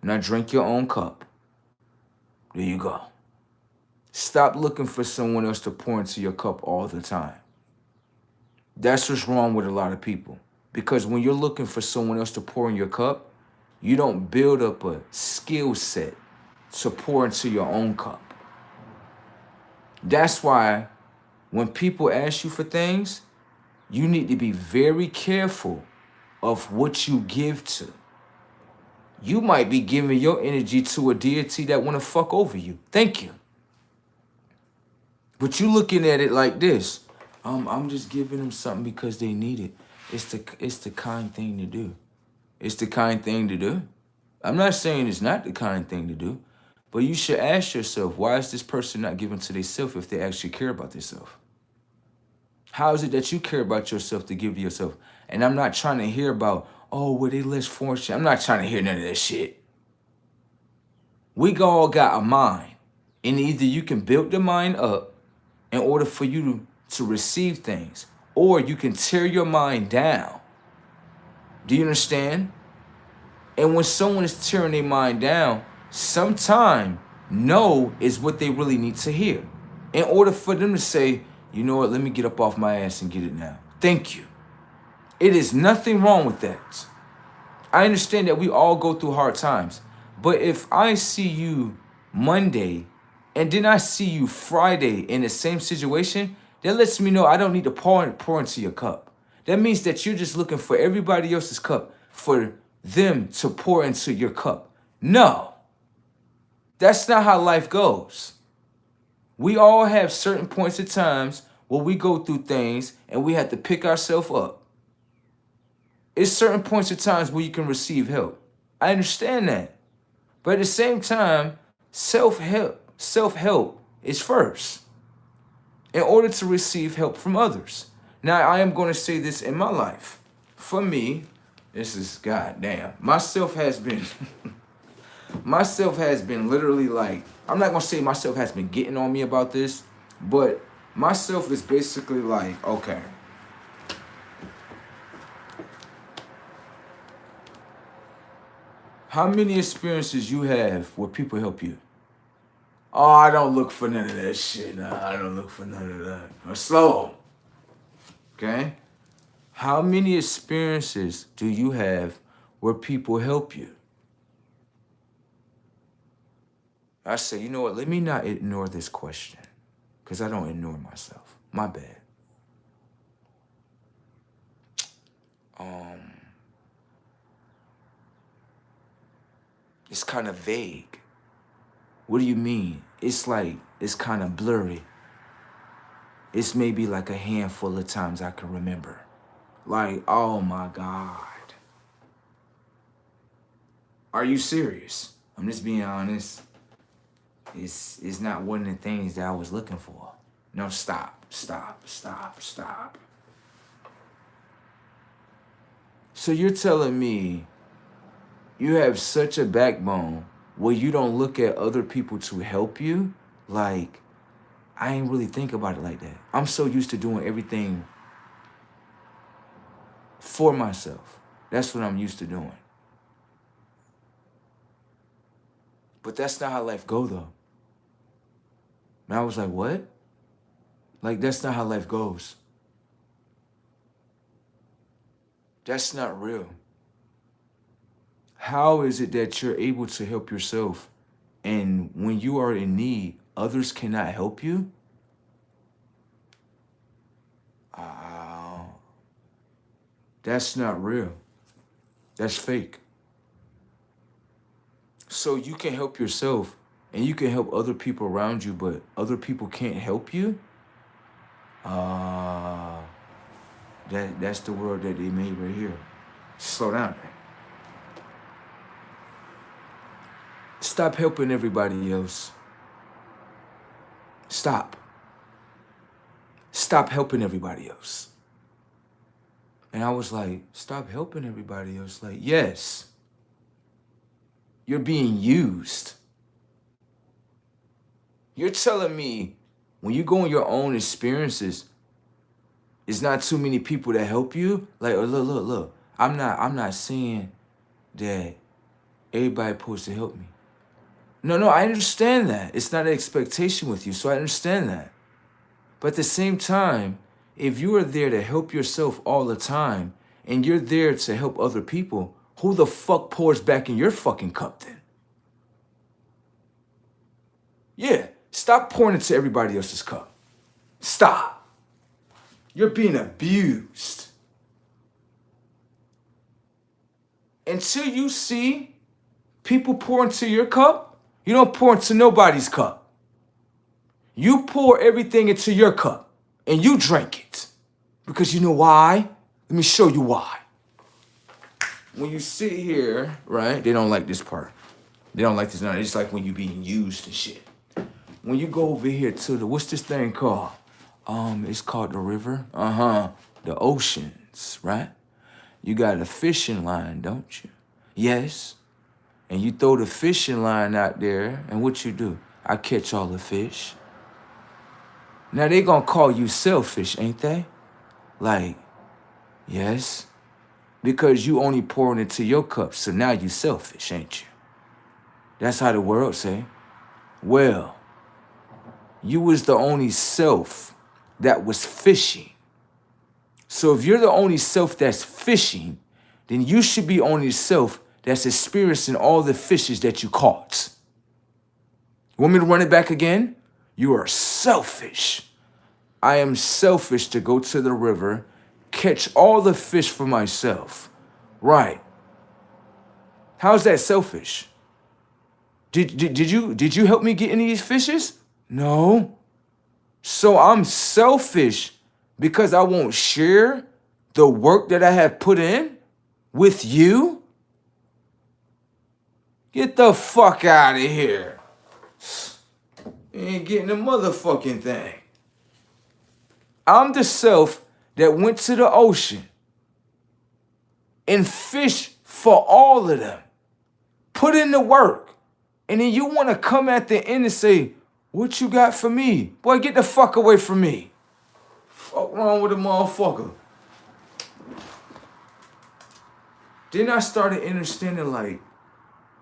Speaker 1: Now drink your own cup. There you go. Stop looking for someone else to pour into your cup all the time. That's what's wrong with a lot of people. Because when you're looking for someone else to pour in your cup, you don't build up a skill set to pour into your own cup. That's why when people ask you for things, you need to be very careful of what you give to. You might be giving your energy to a deity that want to fuck over you. Thank you. But you looking at it like this. I'm just giving them something because they need it. It's the kind thing to do. It's the kind thing to do. I'm not saying it's not the kind thing to do, but you should ask yourself, why is this person not giving to themselves if they actually care about themselves? How is it that you care about yourself to give to yourself? And I'm not trying to hear about, oh, well, they less fortunate. I'm not trying to hear none of that shit. We all got a mind. And either you can build the mind up in order for you to receive things, or you can tear your mind down. Do you understand? And when someone is tearing their mind down, sometimes no is what they really need to hear. In order for them to say, you know what, let me get up off my ass and get it now. Thank you. It is nothing wrong with that. I understand that we all go through hard times. But if I see you Monday and then I see you Friday in the same situation, that lets me know I don't need to pour into your cup. That means that you're just looking for everybody else's cup for them to pour into your cup. No, that's not how life goes. We all have certain points of times where we go through things and we have to pick ourselves up. It's certain points of times where you can receive help. I understand that. But at the same time, self-help is first in order to receive help from others. Now, I am going to say this in my life. For me, this is goddamn. Myself has been literally like, I'm not going to say myself has been getting on me about this, but myself is basically like, okay, how many experiences you have where people help you? Oh, I don't look for none of that shit. Nah, I don't look for none of that. Or slow. Okay? How many experiences do you have where people help you? I say, you know what? Let me not ignore this question because I don't ignore myself. My bad. It's kind of vague. What do you mean? It's like, it's kind of blurry. It's maybe like a handful of times I can remember. Like, oh my God. Are you serious? I'm just being honest. It's not one of the things that I was looking for. No, stop. So you're telling me you have such a backbone where you don't look at other people to help you? Like, I ain't really think about it like that. I'm so used to doing everything for myself. That's what I'm used to doing. But that's not how life go though. And I was like, what? Like, that's not how life goes. That's not real. How is it that you're able to help yourself and when you are in need, others cannot help you? That's not real. That's fake. So you can help yourself and you can help other people around you, but other people can't help you? That's the world that they made right here. Slow down, man. Stop helping everybody else. Stop helping everybody else. And I was like, stop helping everybody else? Like, yes, you're being used. You're telling me when you go on your own experiences, it's not too many people that help you? Like, look. I'm not saying that everybody supposed to help me. No, I understand that. It's not an expectation with you, so I understand that. But at the same time, if you are there to help yourself all the time and you're there to help other people, who the fuck pours back in your fucking cup then? Yeah, stop pouring into everybody else's cup. Stop. You're being abused. Until you see people pour into your cup, you don't pour into nobody's cup. You pour everything into your cup and you drink it. Because you know why? Let me show you why. When you sit here, right? They don't like this part. They don't like this. No, it's like when you're being used and shit. When you go over here to the, what's this thing called? It's called the river. The oceans, right? You got a fishing line, don't you? Yes. And you throw the fishing line out there, and what you do? I catch all the fish. Now they gonna call you selfish, ain't they? Like, yes. Because you only pouring into your cup, so now you selfish, ain't you? That's how the world say. Well, you was the only self that was fishing. So if you're the only self that's fishing, then you should be only self that's experiencing all the fishes that you caught. You want me to run it back again? You are selfish. I am selfish to go to the river, catch all the fish for myself. Right. How's that selfish? Did you help me get any of these fishes? No. So I'm selfish because I won't share the work that I have put in with you? Get the fuck out of here. You ain't getting the motherfucking thing. I'm the self that went to the ocean and fished for all of them. Put in the work. And then you want to come at the end and say, what you got for me? Boy, get the fuck away from me. Fuck wrong with a motherfucker? Then I started understanding, like,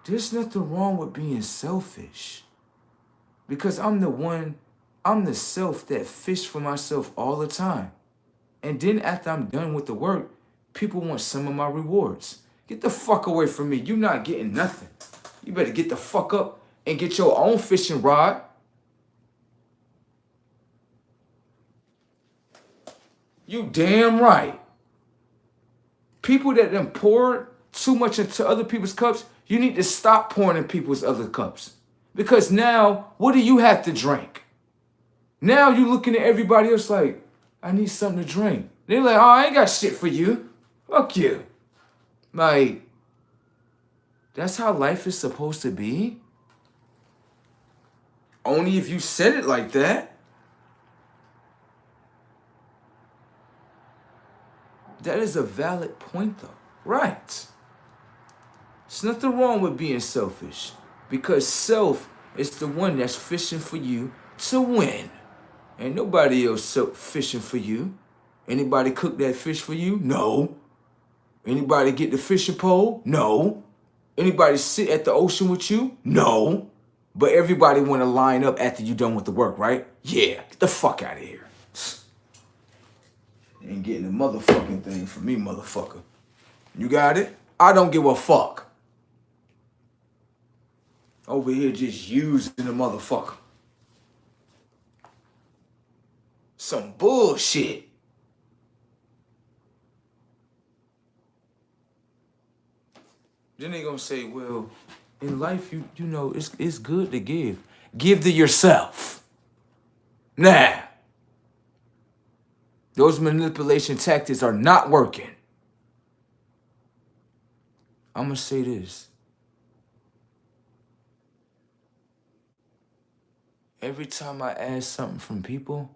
Speaker 1: there's nothing wrong with being selfish. Because I'm the self that fish for myself all the time. And then after I'm done with the work, people want some of my rewards. Get the fuck away from me. You're not getting nothing. You better get the fuck up and get your own fishing rod. You damn right. People that done poured too much into other people's cups, you need to stop pouring in people's other cups. Because now, what do you have to drink? Now you looking at everybody else like, I need something to drink. They're like, oh, I ain't got shit for you. Fuck you. Like, that's how life is supposed to be? Only if you said it like that. That is a valid point, though. Right. There's nothing wrong with being selfish. Because self is the one that's fishing for you to win. Ain't nobody else fishing for you. Anybody cook that fish for you? No. Anybody get the fishing pole? No. Anybody sit at the ocean with you? No. But everybody want to line up after you done with the work, right? Yeah. Get the fuck out of here. Ain't getting the motherfucking thing from me, motherfucker. You got it? I don't give a fuck. Over here just using the motherfucker. Some bullshit. Then they gonna say, well, in life, you know, it's good to give. Give to yourself. Nah. Those manipulation tactics are not working. I'm gonna say this. Every time I ask something from people,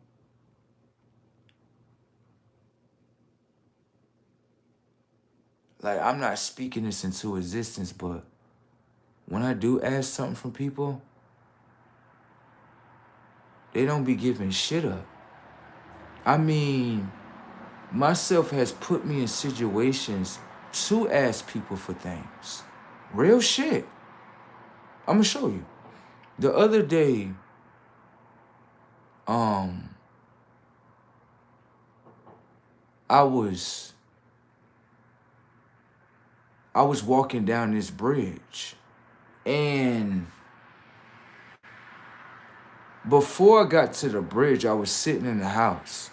Speaker 1: like, I'm not speaking this into existence, but when I do ask something from people, they don't be giving shit up. I mean, myself has put me in situations to ask people for things. Real shit. I'm gonna show you. The other day, I was walking down this bridge, and before I got to the bridge, I was sitting in the house.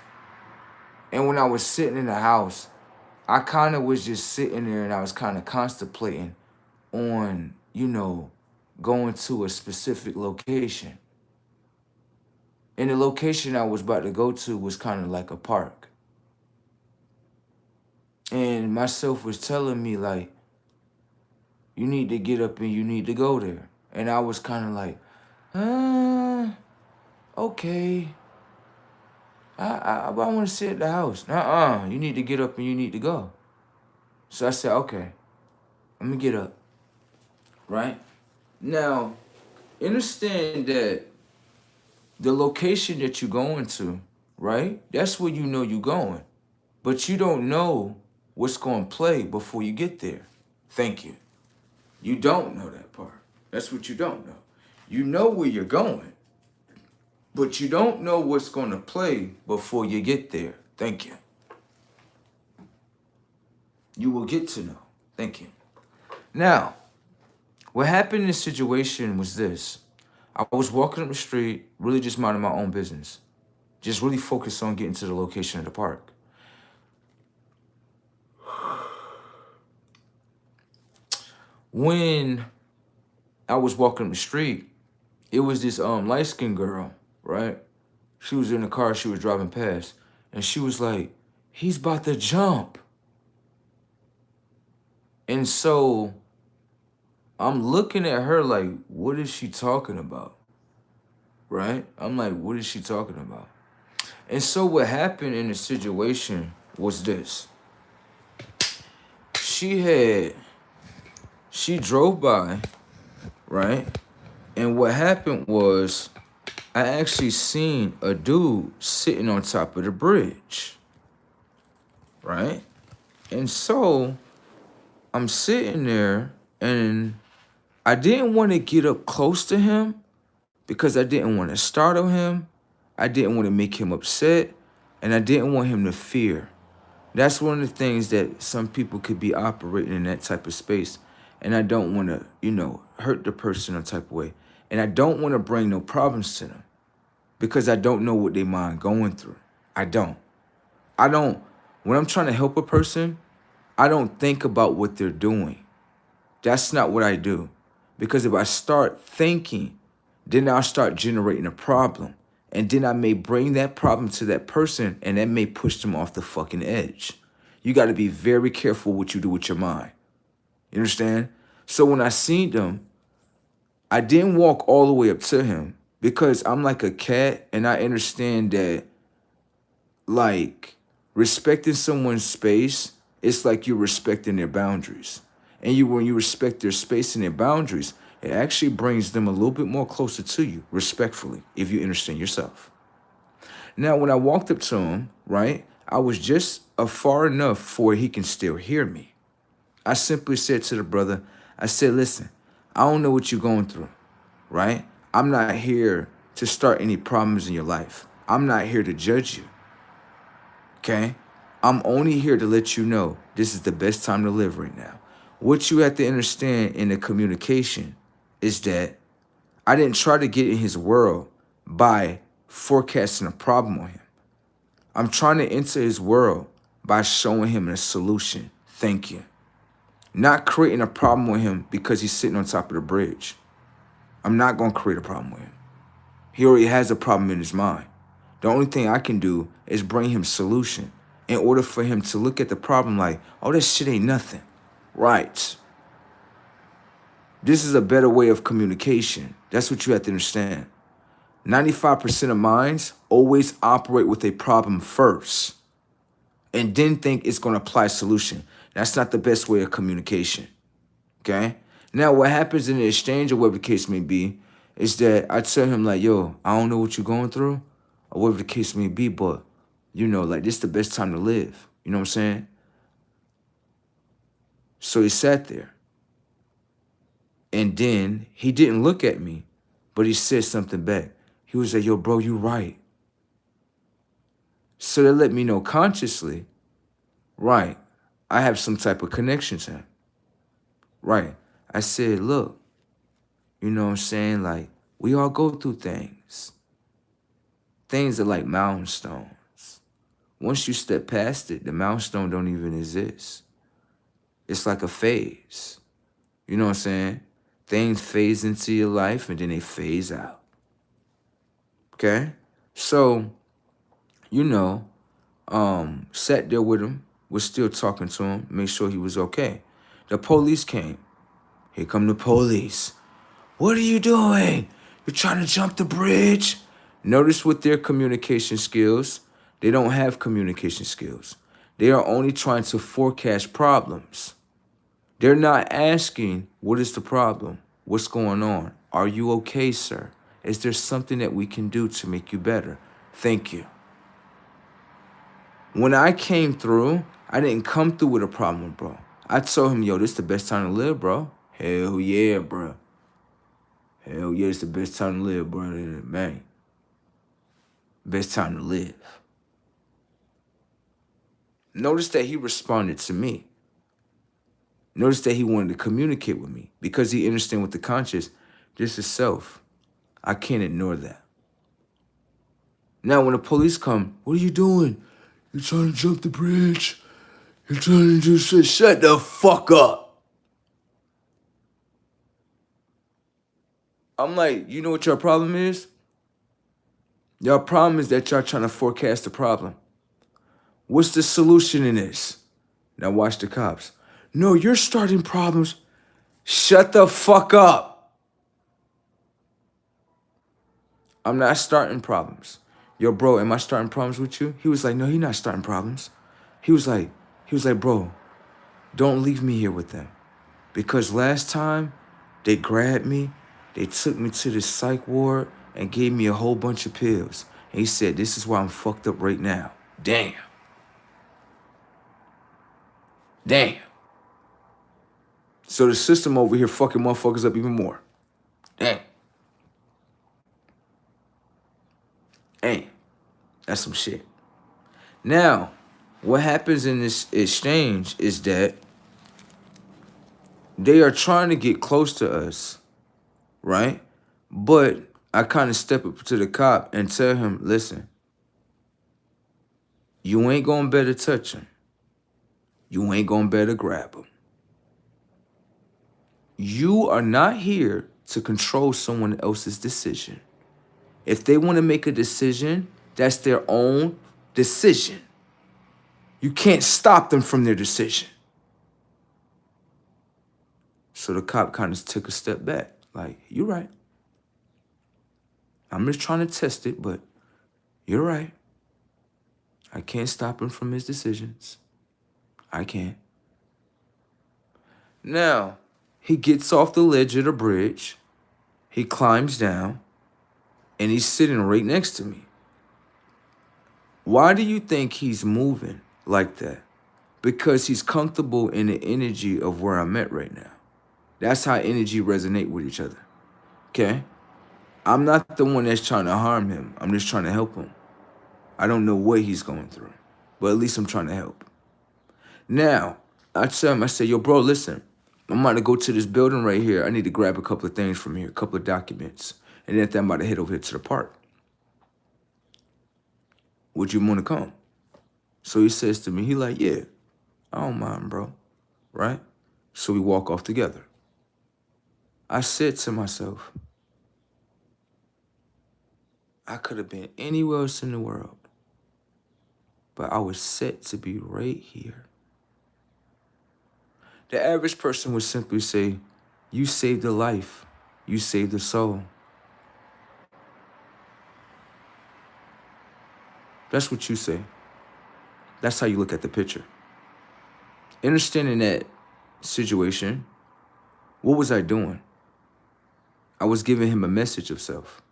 Speaker 1: And when I was sitting in the house, I kind of was just sitting there and I was kind of contemplating on, you know, going to a specific location. And the location I was about to go to was kind of like a park. And myself was telling me, like, you need to get up and you need to go there. And I was kind of like, okay. I want to sit at the house. You need to get up and you need to go. So I said, okay, let me get up. Right? Now, understand that the location that you're going to, right? That's where you know you're going. But you don't know what's going to play before you get there. Thank you. You don't know that part. That's what you don't know. You know where you're going, but you don't know what's going to play before you get there. Thank you. You will get to know. Thank you. Now, what happened in this situation was this. I was walking up the street, really just minding my own business. Just really focused on getting to the location of the park. when I was walking the street, it was this light-skinned girl, right? She was in the car, she was driving past, and she was like, he's about to jump. And so I'm looking at her like, what is she talking about? Right? I'm like, what is she talking about? And so what happened in the situation was this. She drove by, right? And what happened was I actually seen a dude sitting on top of the bridge, right? And so I'm sitting there and I didn't want to get up close to him because I didn't want to startle him. I didn't want to make him upset, and I didn't want him to fear. That's one of the things that some people could be operating in that type of space. And I don't want to, hurt the person a type of way. And I don't want to bring no problems to them because I don't know what they mind going through. I don't. When I'm trying to help a person, I don't think about what they're doing. That's not what I do. Because if I start thinking, then I'll start generating a problem. And then I may bring that problem to that person and that may push them off the fucking edge. You got to be very careful what you do with your mind. You understand? So when I seen them, I didn't walk all the way up to him because I'm like a cat and I understand that, like, respecting someone's space, it's like you're respecting their boundaries. And when you respect their space and their boundaries, it actually brings them a little bit more closer to you, respectfully, if you understand yourself. Now, when I walked up to him, right, I was just far enough for he can still hear me. I simply said to the brother, I said, listen, I don't know what you're going through, right? I'm not here to start any problems in your life. I'm not here to judge you, okay? I'm only here to let you know this is the best time to live right now. What you have to understand in the communication is that I didn't try to get in his world by forecasting a problem on him. I'm trying to enter his world by showing him a solution. Thank you. Not creating a problem with him because he's sitting on top of the bridge. I'm not going to create a problem with him. He already has a problem in his mind. The only thing I can do is bring him solution in order for him to look at the problem like, oh, this shit ain't nothing. Right. This is a better way of communication. That's what you have to understand. 95% of minds always operate with a problem first and then think it's going to apply a solution. That's not the best way of communication, okay? Now, what happens in the exchange or whatever the case may be is that I tell him like, yo, I don't know what you're going through or whatever the case may be, but, like this is the best time to live. You know what I'm saying? So he sat there. And then he didn't look at me, but he said something back. He was like, yo, bro, you right. So that let me know consciously, right, I have some type of connection to him. Right. I said, look, you know what I'm saying? Like, we all go through things. Things are like milestones. Once you step past it, the milestone don't even exist. It's like a phase. You know what I'm saying? Things phase into your life and then they phase out. Okay? So, sat there with him, was still talking to him, made sure he was okay. The police came. Here come the police. What are you doing? You're trying to jump the bridge? Notice with their communication skills, they don't have communication skills. They are only trying to forecast problems. They're not asking, what is the problem? What's going on? Are you okay, sir? Is there something that we can do to make you better? Thank you. When I came through, I didn't come through with a problem, bro. I told him, yo, this is the best time to live, bro. Hell yeah, bro. Hell yeah, it's the best time to live, bro. Man. Best time to live. Notice that he responded to me. Notice that he wanted to communicate with me because he understands with the conscious, this is self. I can't ignore that. Now, when the police come, what are you doing? You're trying to jump the bridge. You're trying to do shit. Shut the fuck up. I'm like, you know what your problem is? Your problem is that y'all trying to forecast the problem. What's the solution in this? Now watch the cops. No, you're starting problems. Shut the fuck up. I'm not starting problems. Yo, bro, am I starting problems with you? He was like, no, he's not starting problems. He was like, bro, don't leave me here with them. Because last time they grabbed me, they took me to the psych ward and gave me a whole bunch of pills. And he said, this is why I'm fucked up right now. Damn. Damn. So the system over here fucking motherfuckers up even more. Damn. Damn. That's some shit. Now, what happens in this exchange is that they are trying to get close to us, right? But I kind of step up to the cop and tell him, listen, you ain't gonna better touch him. You ain't gonna better grab him. You are not here to control someone else's decision. If they want to make a decision, that's their own decision. You can't stop them from their decision. So the cop kind of took a step back. Like, you're right. I'm just trying to test it, but you're right. I can't stop him from his decisions. I can't. Now, he gets off the ledge of the bridge. He climbs down, and he's sitting right next to me. Why do you think he's moving like that? Because he's comfortable in the energy of where I'm at right now. That's how energy resonate with each other. Okay? I'm not the one that's trying to harm him. I'm just trying to help him. I don't know what he's going through, but at least I'm trying to help. Now, I tell him, I say, yo, bro, listen, I'm about to go to this building right here. I need to grab a couple of things from here, a couple of documents. And then I'm about to head over here to the park. Would you want to come? So he says to me, he like, yeah, I don't mind, bro, right? So we walk off together. I said to myself, I could have been anywhere else in the world, but I was set to be right here. The average person would simply say, you saved a life, you saved a soul. That's what you say. That's how you look at the picture. Understanding that situation, what was I doing? I was giving him a message of self.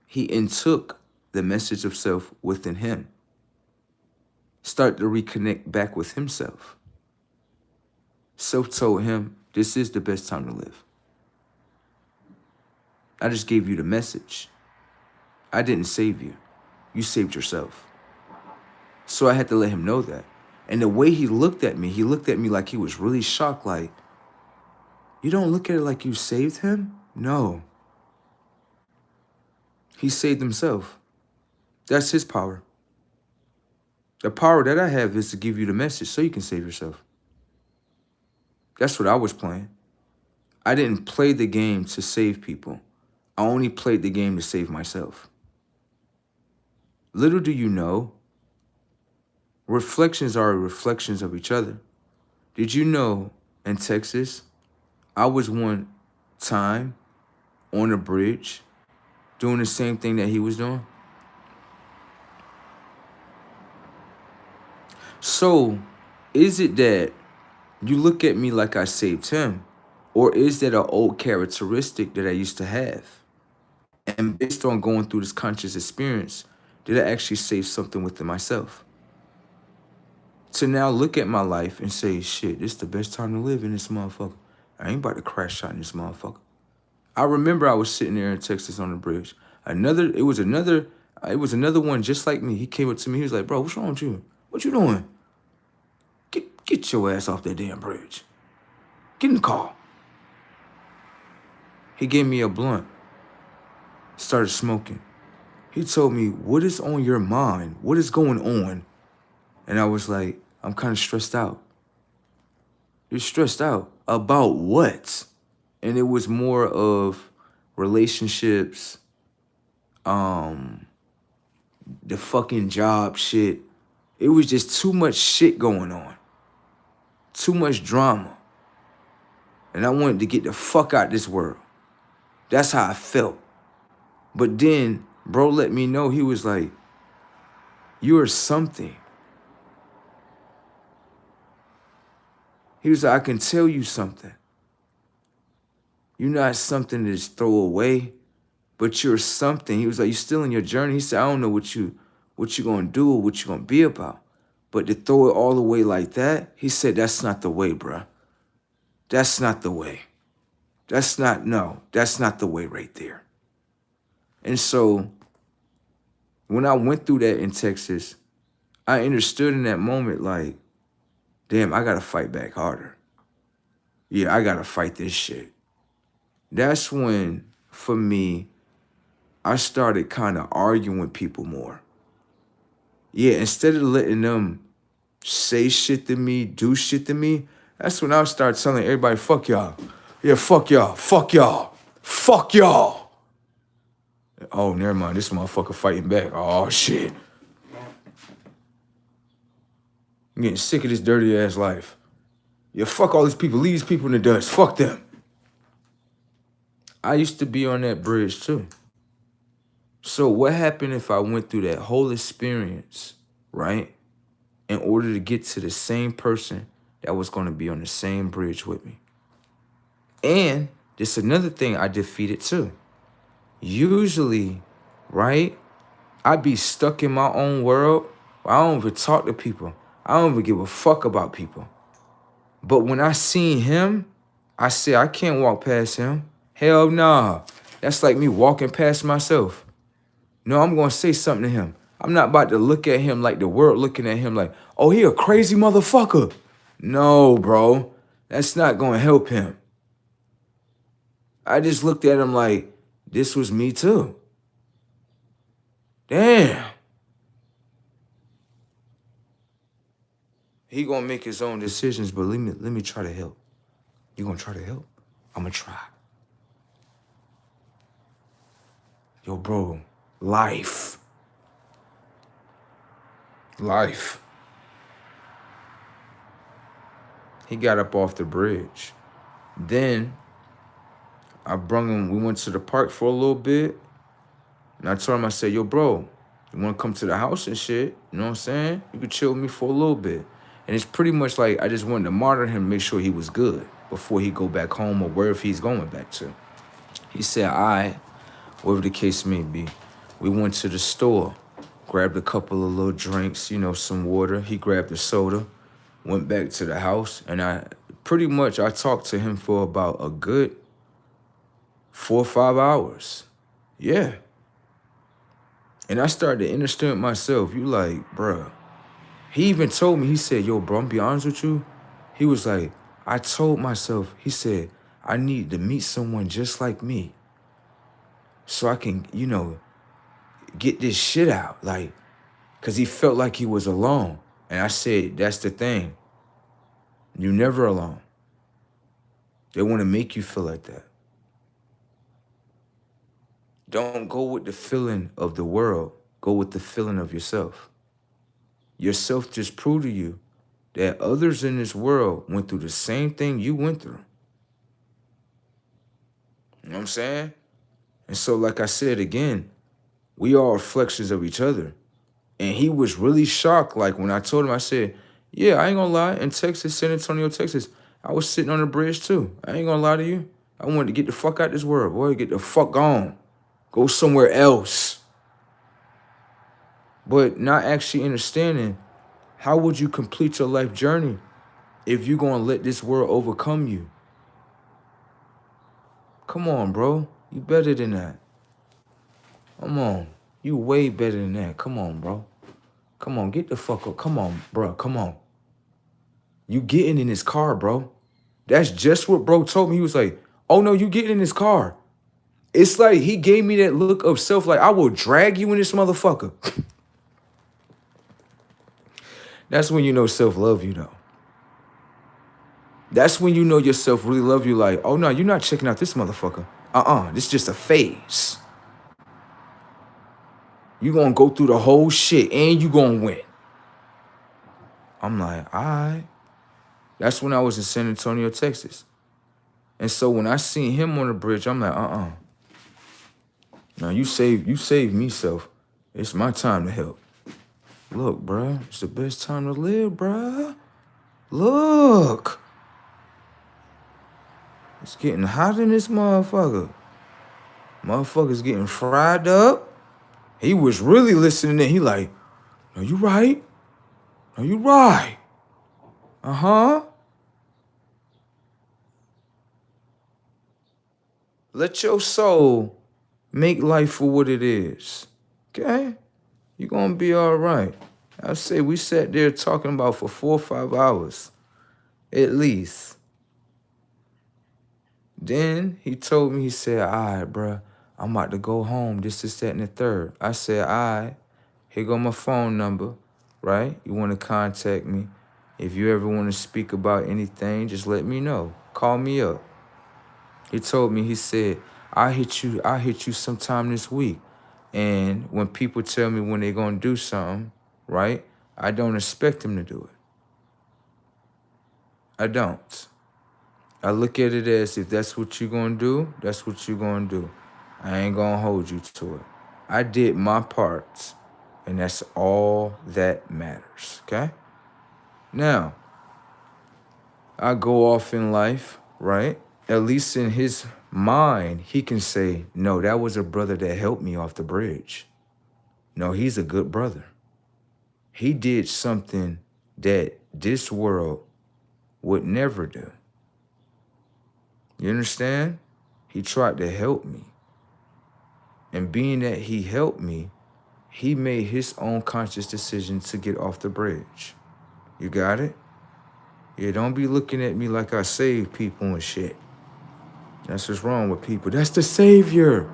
Speaker 1: He intook the message of self within him. Start to reconnect back with himself. Self told him, this is the best time to live. I just gave you the message. I didn't save you. You saved yourself. So I had to let him know that. And the way he looked at me like he was really shocked, like, you don't look at it like you saved him? No. He saved himself. That's his power. The power that I have is to give you the message so you can save yourself. That's what I was playing. I didn't play the game to save people. I only played the game to save myself. Little do you know, reflections are reflections of each other. Did you know in Texas, I was one time on a bridge doing the same thing that he was doing? So, is it that you look at me like I saved him, or is that an old characteristic that I used to have? And based on going through this conscious experience, did I actually save something within myself? To now look at my life and say, shit, this is the best time to live in this motherfucker. I ain't about to crash out in this motherfucker. I remember I was sitting there in Texas on the bridge. It was another one just like me. He came up to me, he was like, bro, what's wrong with you? What you doing? Get your ass off that damn bridge. Get in the car. He gave me a blunt. Started smoking. He told me, what is on your mind? What is going on? And I was like, I'm kind of stressed out. You're stressed out? About what? And it was more of relationships, the fucking job shit. It was just too much shit going on. Too much drama. And I wanted to get the fuck out this world. That's how I felt. But then, bro let me know, he was like, you're something. He was like, I can tell you something. You're not something to just throw away, but you're something. He was like, you're still in your journey. He said, I don't know what you're gonna do or what you're gonna be about. But to throw it all away like that, he said, that's not the way, bruh. That's not the way. That's not the way right there. And so when I went through that in Texas, I understood in that moment, like, damn, I gotta fight back harder. Yeah, I gotta fight this shit. That's when, for me, I started kind of arguing with people more. Yeah, instead of letting them say shit to me, do shit to me, that's when I started telling everybody, fuck y'all. Yeah, fuck y'all, fuck y'all, fuck y'all. Oh, never mind, this motherfucker fighting back. Oh, shit. I'm getting sick of this dirty ass life. Yeah, fuck all these people, leave these people in the dust, fuck them. I used to be on that bridge too. So what happened if I went through that whole experience, right, in order to get to the same person that was going to be on the same bridge with me? And there's another thing I defeated too. Usually, right, I'd be stuck in my own world. I don't even talk to people. I don't even give a fuck about people. But when I seen him, I said, I can't walk past him. Hell nah. That's like me walking past myself. No, I'm going to say something to him. I'm not about to look at him like the world looking at him like, oh, he a crazy motherfucker. No, bro. That's not going to help him. I just looked at him like, this was me too. Damn. He going to make his own decisions, but let me try to help. You going to try to help? I'm going to try. Yo, bro, life. Life. He got up off the bridge. Then I brung him, we went to the park for a little bit. And I told him, I said, yo, bro, you want to come to the house and shit? You know what I'm saying? You could chill with me for a little bit. And it's pretty much like I just wanted to monitor him, make sure he was good before he go back home or wherever he's going back to. He said, all right, whatever the case may be. We went to the store, grabbed a couple of little drinks, you know, some water. He grabbed a soda, went back to the house, and I talked to him for about a good 4 or 5 hours. Yeah. And I started to understand myself. You like, bruh. He even told me, he said, yo, bro, I'm be honest with you. He was like, I told myself, he said, I need to meet someone just like me so I can, you know, get this shit out. Like, because he felt like he was alone. And I said, that's the thing. You're never alone. They want to make you feel like that. Don't go with the feeling of the world. Go with the feeling of yourself. Yourself just proved to you that others in this world went through the same thing you went through. You know what I'm saying? And so, like I said again, we are reflections of each other. And he was really shocked. Like when I told him, I said, yeah, I ain't gonna lie. In Texas, San Antonio, Texas, I was sitting on the bridge too. I ain't gonna lie to you. I wanted to get the fuck out this world, boy. Get the fuck gone. Go somewhere else. But not actually understanding, how would you complete your life journey if you're gonna let this world overcome you? Come on, bro. You better than that. Come on. You way better than that. Come on, bro. Come on, get the fuck up. Come on, bro. Come on. You getting in this car, bro. That's just what bro told me. He was like, oh, no, you getting in this car. It's like he gave me that look of self, like, I will drag you in this motherfucker. That's when you know self-love you, though. That's when you know yourself really love you, like, oh, no, you're not checking out this motherfucker. This is just a phase. You gonna go through the whole shit and you gonna win. I'm like, all right. That's when I was in San Antonio, Texas. And so when I seen him on the bridge, I'm like, Now you saved me, self. It's my time to help. Look, bruh, it's the best time to live, bruh. Look. It's getting hot in this motherfucker. Motherfucker's getting fried up. He was really listening and he like, no, you right. No, you right. Let your soul make life for what it is. Okay? You're gonna be all right. I say we sat there talking about for 4 or 5 hours, at least. Then he told me, he said, all right, bruh, I'm about to go home. This, that, and the third. I said, all right, here go my phone number, right? You want to contact me. If you ever want to speak about anything, just let me know. Call me up. He told me, he said, I'll hit you sometime this week. And when people tell me when they're going to do something, right, I don't expect them to do it. I don't. I look at it as if that's what you're going to do, that's what you're going to do. I ain't going to hold you to it. I did my parts, and that's all that matters, okay? Now, I go off in life, right? At least in his mind, he can say, no, that was a brother that helped me off the bridge. No, he's a good brother. He did something that this world would never do. You understand? He tried to help me. And being that he helped me, he made his own conscious decision to get off the bridge. You got it? Yeah, don't be looking at me like I saved people and shit. That's what's wrong with people. That's the savior.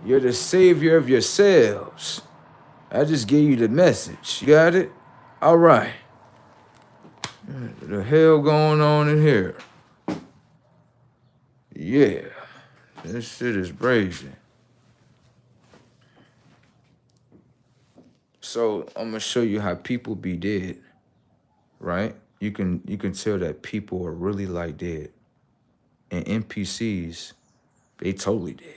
Speaker 1: You're the savior of yourselves. I just gave you the message. You got it? All right. What the hell going on in here? Yeah. This shit is brazen. So I'm gonna show you how people be dead, right? You can tell that people are really like dead. And NPCs, they totally dead.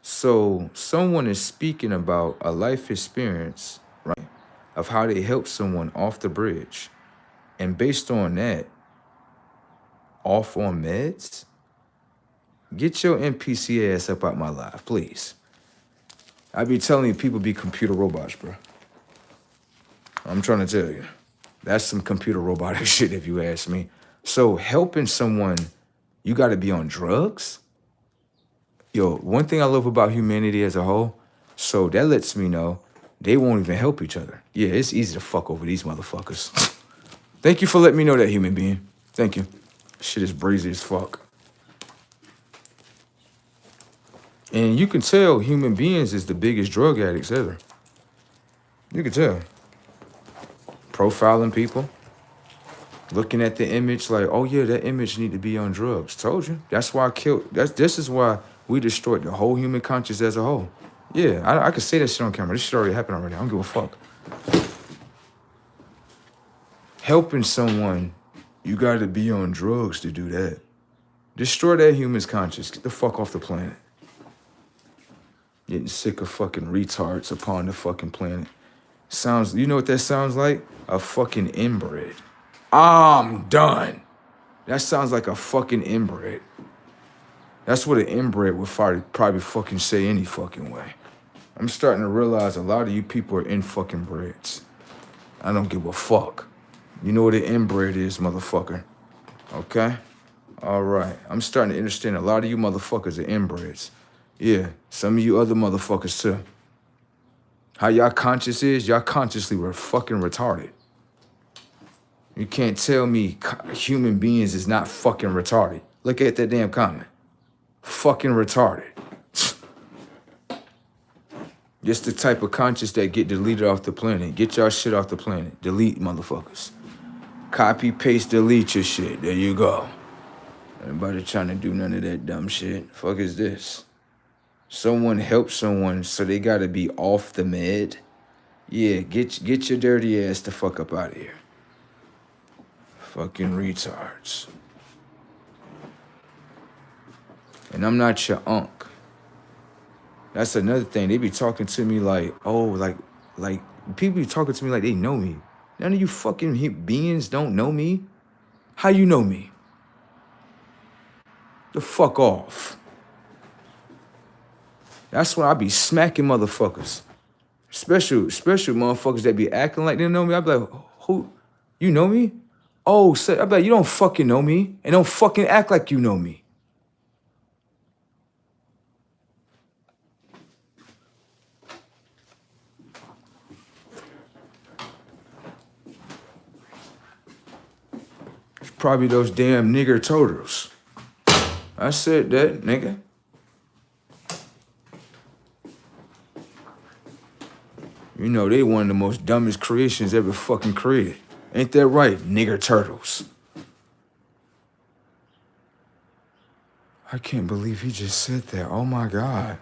Speaker 1: So someone is speaking about a life experience, right, of how they helped someone off the bridge. And based on that, off on meds, get your NPC ass up out my life, please. I be telling you, people be computer robots, bro. I'm trying to tell you. That's some computer robotic shit, if you ask me. So helping someone, you got to be on drugs? Yo, one thing I love about humanity as a whole, so that lets me know they won't even help each other. Yeah, it's easy to fuck over these motherfuckers. Thank you for letting me know that, human being. Thank you. Shit is breezy as fuck. And you can tell human beings is the biggest drug addicts ever. You can tell. Profiling people. Looking at the image like, oh yeah, that image need to be on drugs. Told you. That's why I killed. This is why we destroyed the whole human conscience as a whole. Yeah, I could say that shit on camera. This shit already happened already. I don't give a fuck. Helping someone, you gotta be on drugs to do that. Destroy that human's conscience. Get the fuck off the planet. Getting sick of fucking retards upon the fucking planet. Sounds, you know what that sounds like? A fucking inbred. I'm done. That sounds like a fucking inbred. That's what an inbred would probably fucking say any fucking way. I'm starting to realize a lot of you people are in fucking breds. I don't give a fuck. You know what an inbred is, motherfucker. Okay? All right. I'm starting to understand a lot of you motherfuckers are inbreds. Yeah, some of you other motherfuckers too. How y'all conscious is, y'all consciously were fucking retarded. You can't tell me human beings is not fucking retarded. Look at that damn comment. Fucking retarded. Just the type of conscious that get deleted off the planet. Get y'all shit off the planet. Delete, motherfuckers. Copy, paste, delete your shit. There you go. Anybody trying to do none of that dumb shit? Fuck is this? Someone help someone, so they gotta be off the med? Yeah, get your dirty ass the fuck up out of here. Fucking retards. And I'm not your unk. That's another thing. They be talking to me like, oh, like people be talking to me like they know me. None of you fucking beings don't know me. How you know me? The fuck off. That's when I be smacking motherfuckers. Special motherfuckers that be acting like they know me. I be like, who? You know me? Oh, I be like, you don't fucking know me. And don't fucking act like you know me. It's probably those damn nigger turtles. I said that, nigga. You know, they one of the most dumbest creations ever fucking created. Ain't that right, nigger turtles? I can't believe he just said that. Oh my God.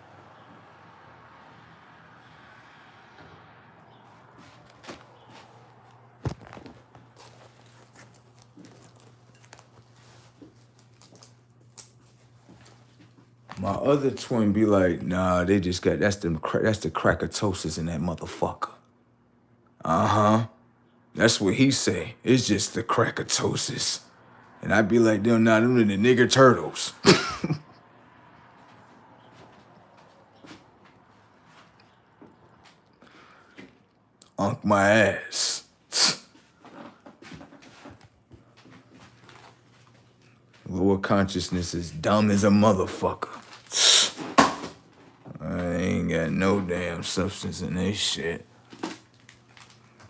Speaker 1: My other twin be like, nah, they just got, that's the crackatosis in that motherfucker. Uh-huh. That's what he say. It's just the crackatosis. And I be like, them are the nigger turtles. Unk my ass. Lower consciousness is dumb as a motherfucker. I ain't got no damn substance in this shit.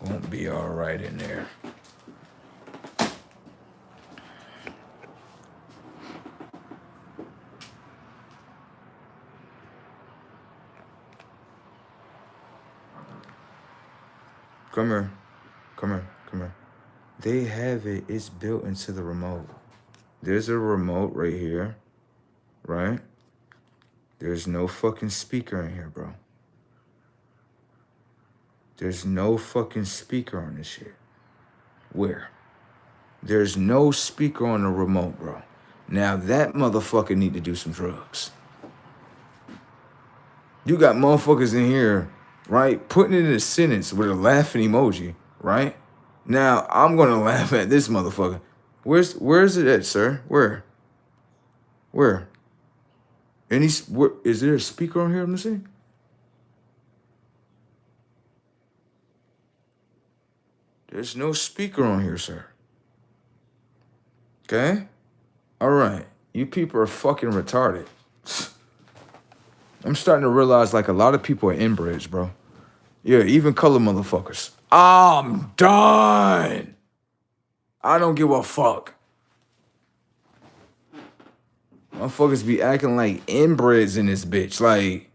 Speaker 1: Won't be all right in there. Come here. Come here. Come here. They have it. It's built into the remote. There's a remote right here, right? There's no fucking speaker in here, bro. There's no fucking speaker on this shit. Where? There's no speaker on the remote, bro. Now that motherfucker need to do some drugs. You got motherfuckers in here, right? Putting it in a sentence with a laughing emoji, right? Now I'm gonna laugh at this motherfucker. Where's it at, sir? Where? Is there a speaker on here? Let me see. There's no speaker on here, sir. Okay? All right. You people are fucking retarded. I'm starting to realize like a lot of people are inbreds, bro. Yeah, even color motherfuckers. I'm done. I don't give a fuck. Motherfuckers be acting like inbreds in this bitch. Like,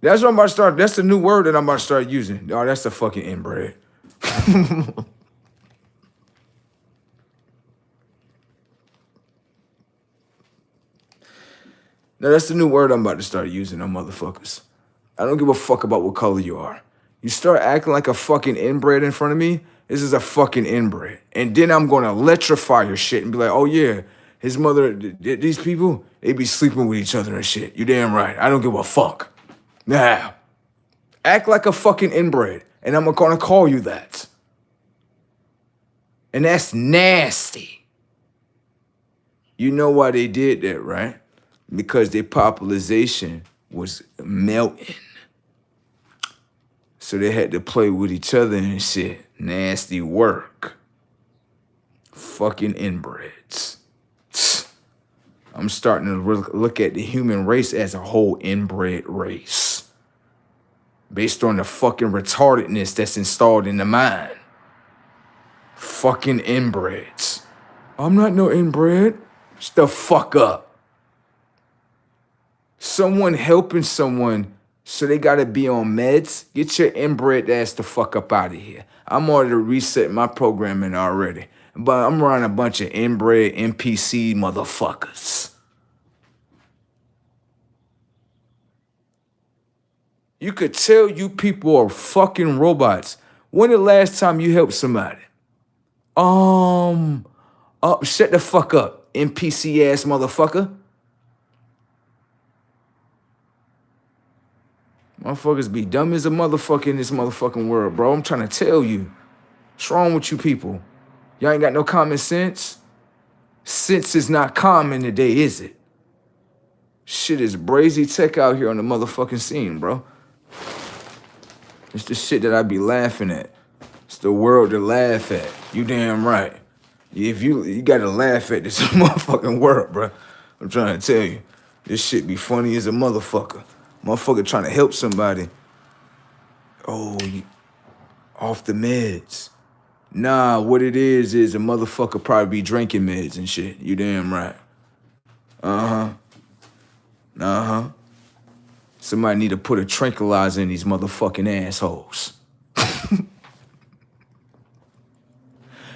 Speaker 1: that's what I'm about to start. That's the new word that I'm about to start using. Oh, that's the fucking inbred. No, that's the new word I'm about to start using on motherfuckers. I don't give a fuck about what color you are. You start acting like a fucking inbred in front of me, this is a fucking inbred. And then I'm gonna electrify your shit and be like, oh yeah, his mother, these people, they be sleeping with each other and shit. You damn right. I don't give a fuck. Now, act like a fucking inbred, and I'm gonna call you that. And that's nasty. You know why they did that, right? Because their popularization was melting. So they had to play with each other and shit. Nasty work. Fucking inbreds. I'm starting to look at the human race as a whole inbred race. Based on the fucking retardedness that's installed in the mind. Fucking inbreds. I'm not no inbred. Shut the fuck up. Someone helping someone So they gotta be on meds. Get your inbred ass the fuck up out of here. I'm already reset my programming already. But I'm around a bunch of inbred NPC motherfuckers. You could tell you people are fucking robots. When the last time you helped somebody? Shut the fuck up, NPC ass motherfucker. Motherfuckers be dumb as a motherfucker in this motherfucking world, bro. I'm trying to tell you. What's wrong with you people? Y'all ain't got no common sense? Sense is not common today, is it? Shit is brazy tech out here on the motherfucking scene, bro. It's the shit that I be laughing at. It's the world to laugh at. You damn right. If you gotta laugh at this motherfucking world, bro. I'm trying to tell you. This shit be funny as a motherfucker. Motherfucker trying to help somebody. Oh, off the meds. Nah, what it is a motherfucker probably be drinking meds and shit. You damn right. Somebody need to put a tranquilizer in these motherfucking assholes.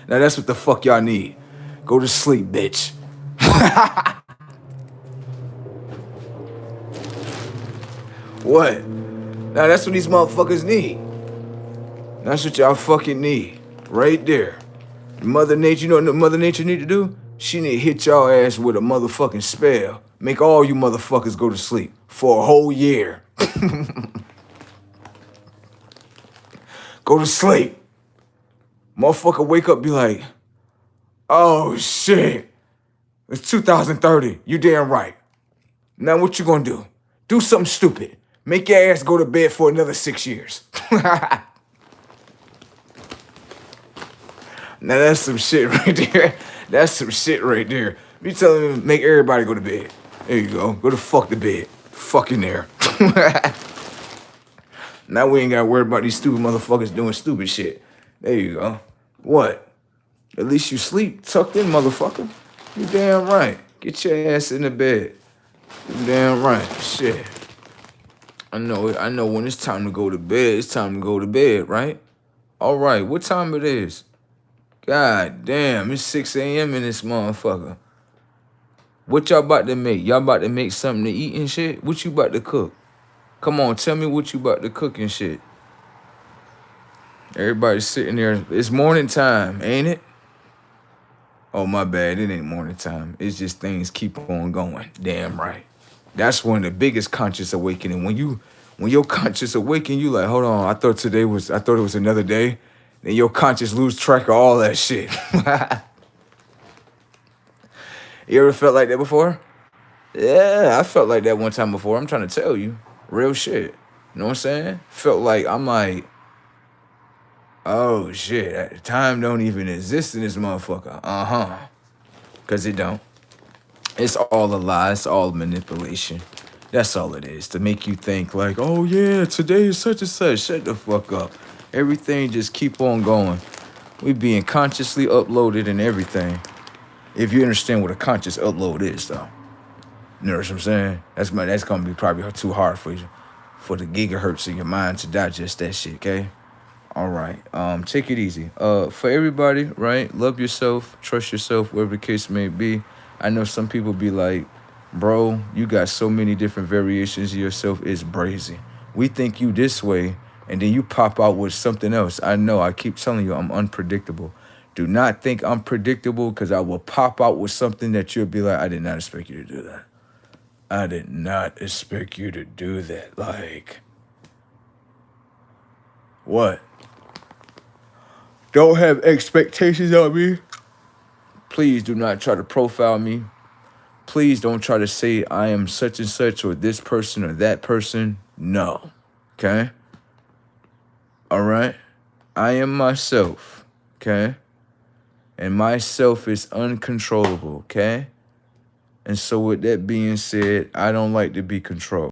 Speaker 1: Now that's what the fuck y'all need. Go to sleep, bitch. What? Now that's what these motherfuckers need. That's what y'all fucking need. Right there. Mother Nature, you know what Mother Nature need to do? She need to hit y'all ass with a motherfucking spell. Make all you motherfuckers go to sleep for a whole year. Go to sleep. Motherfucker wake up, be like, oh shit, it's 2030. You damn right. Now what you gonna do? Do something stupid. Make your ass go to bed for another 6 years. Now that's some shit right there. That's some shit right there. You telling me to make everybody go to bed. There you go. Go to fuck the bed. Fuck in there. Now we ain't gotta worry about these stupid motherfuckers doing stupid shit. There you go. What? At least you sleep tucked in, motherfucker. You damn right. Get your ass in the bed. You damn right. Shit. I know when it's time to go to bed, it's time to go to bed, right? All right, what time it is? God damn, it's 6 a.m. in this motherfucker. What y'all about to make? Y'all about to make something to eat and shit? What you about to cook? Come on, tell me what you about to cook and shit. Everybody's sitting there. It's morning time, ain't it? Oh, my bad. It ain't morning time. It's just things keep on going. Damn right. That's one of the biggest conscious awakening. When your conscious awaken, you like, hold on, I thought it was another day. Then your conscious lose track of all that shit. You ever felt like that before? Yeah, I felt like that one time before. I'm trying to tell you. Real shit. You know what I'm saying? Felt like, I'm like, oh shit, time don't even exist in this motherfucker. Because it don't. It's all a lie. It's all manipulation. That's all it is. To make you think like, oh yeah, today is such and such. Shut the fuck up. Everything just keep on going. We being consciously uploaded and everything. If you understand what a conscious upload is, though. You know what I'm saying? That's gonna be probably too hard for you, for the gigahertz in your mind to digest that shit, okay? All right. Take it easy. For everybody, right? Love yourself, trust yourself, whatever the case may be. I know some people be like, bro, you got so many different variations of yourself, it's brazy. We think you this way, and then you pop out with something else. I know, I keep telling you, I'm unpredictable. Do not think I'm predictable, because I will pop out with something that you'll be like, I did not expect you to do that. I did not expect you to do that. Like, what? Don't have expectations on me. Please do not try to profile me. Please don't try to say I am such and such or this person or that person. No. Okay? All right? I am myself. Okay? And myself is uncontrollable. Okay? And so with that being said, I don't like to be controlled.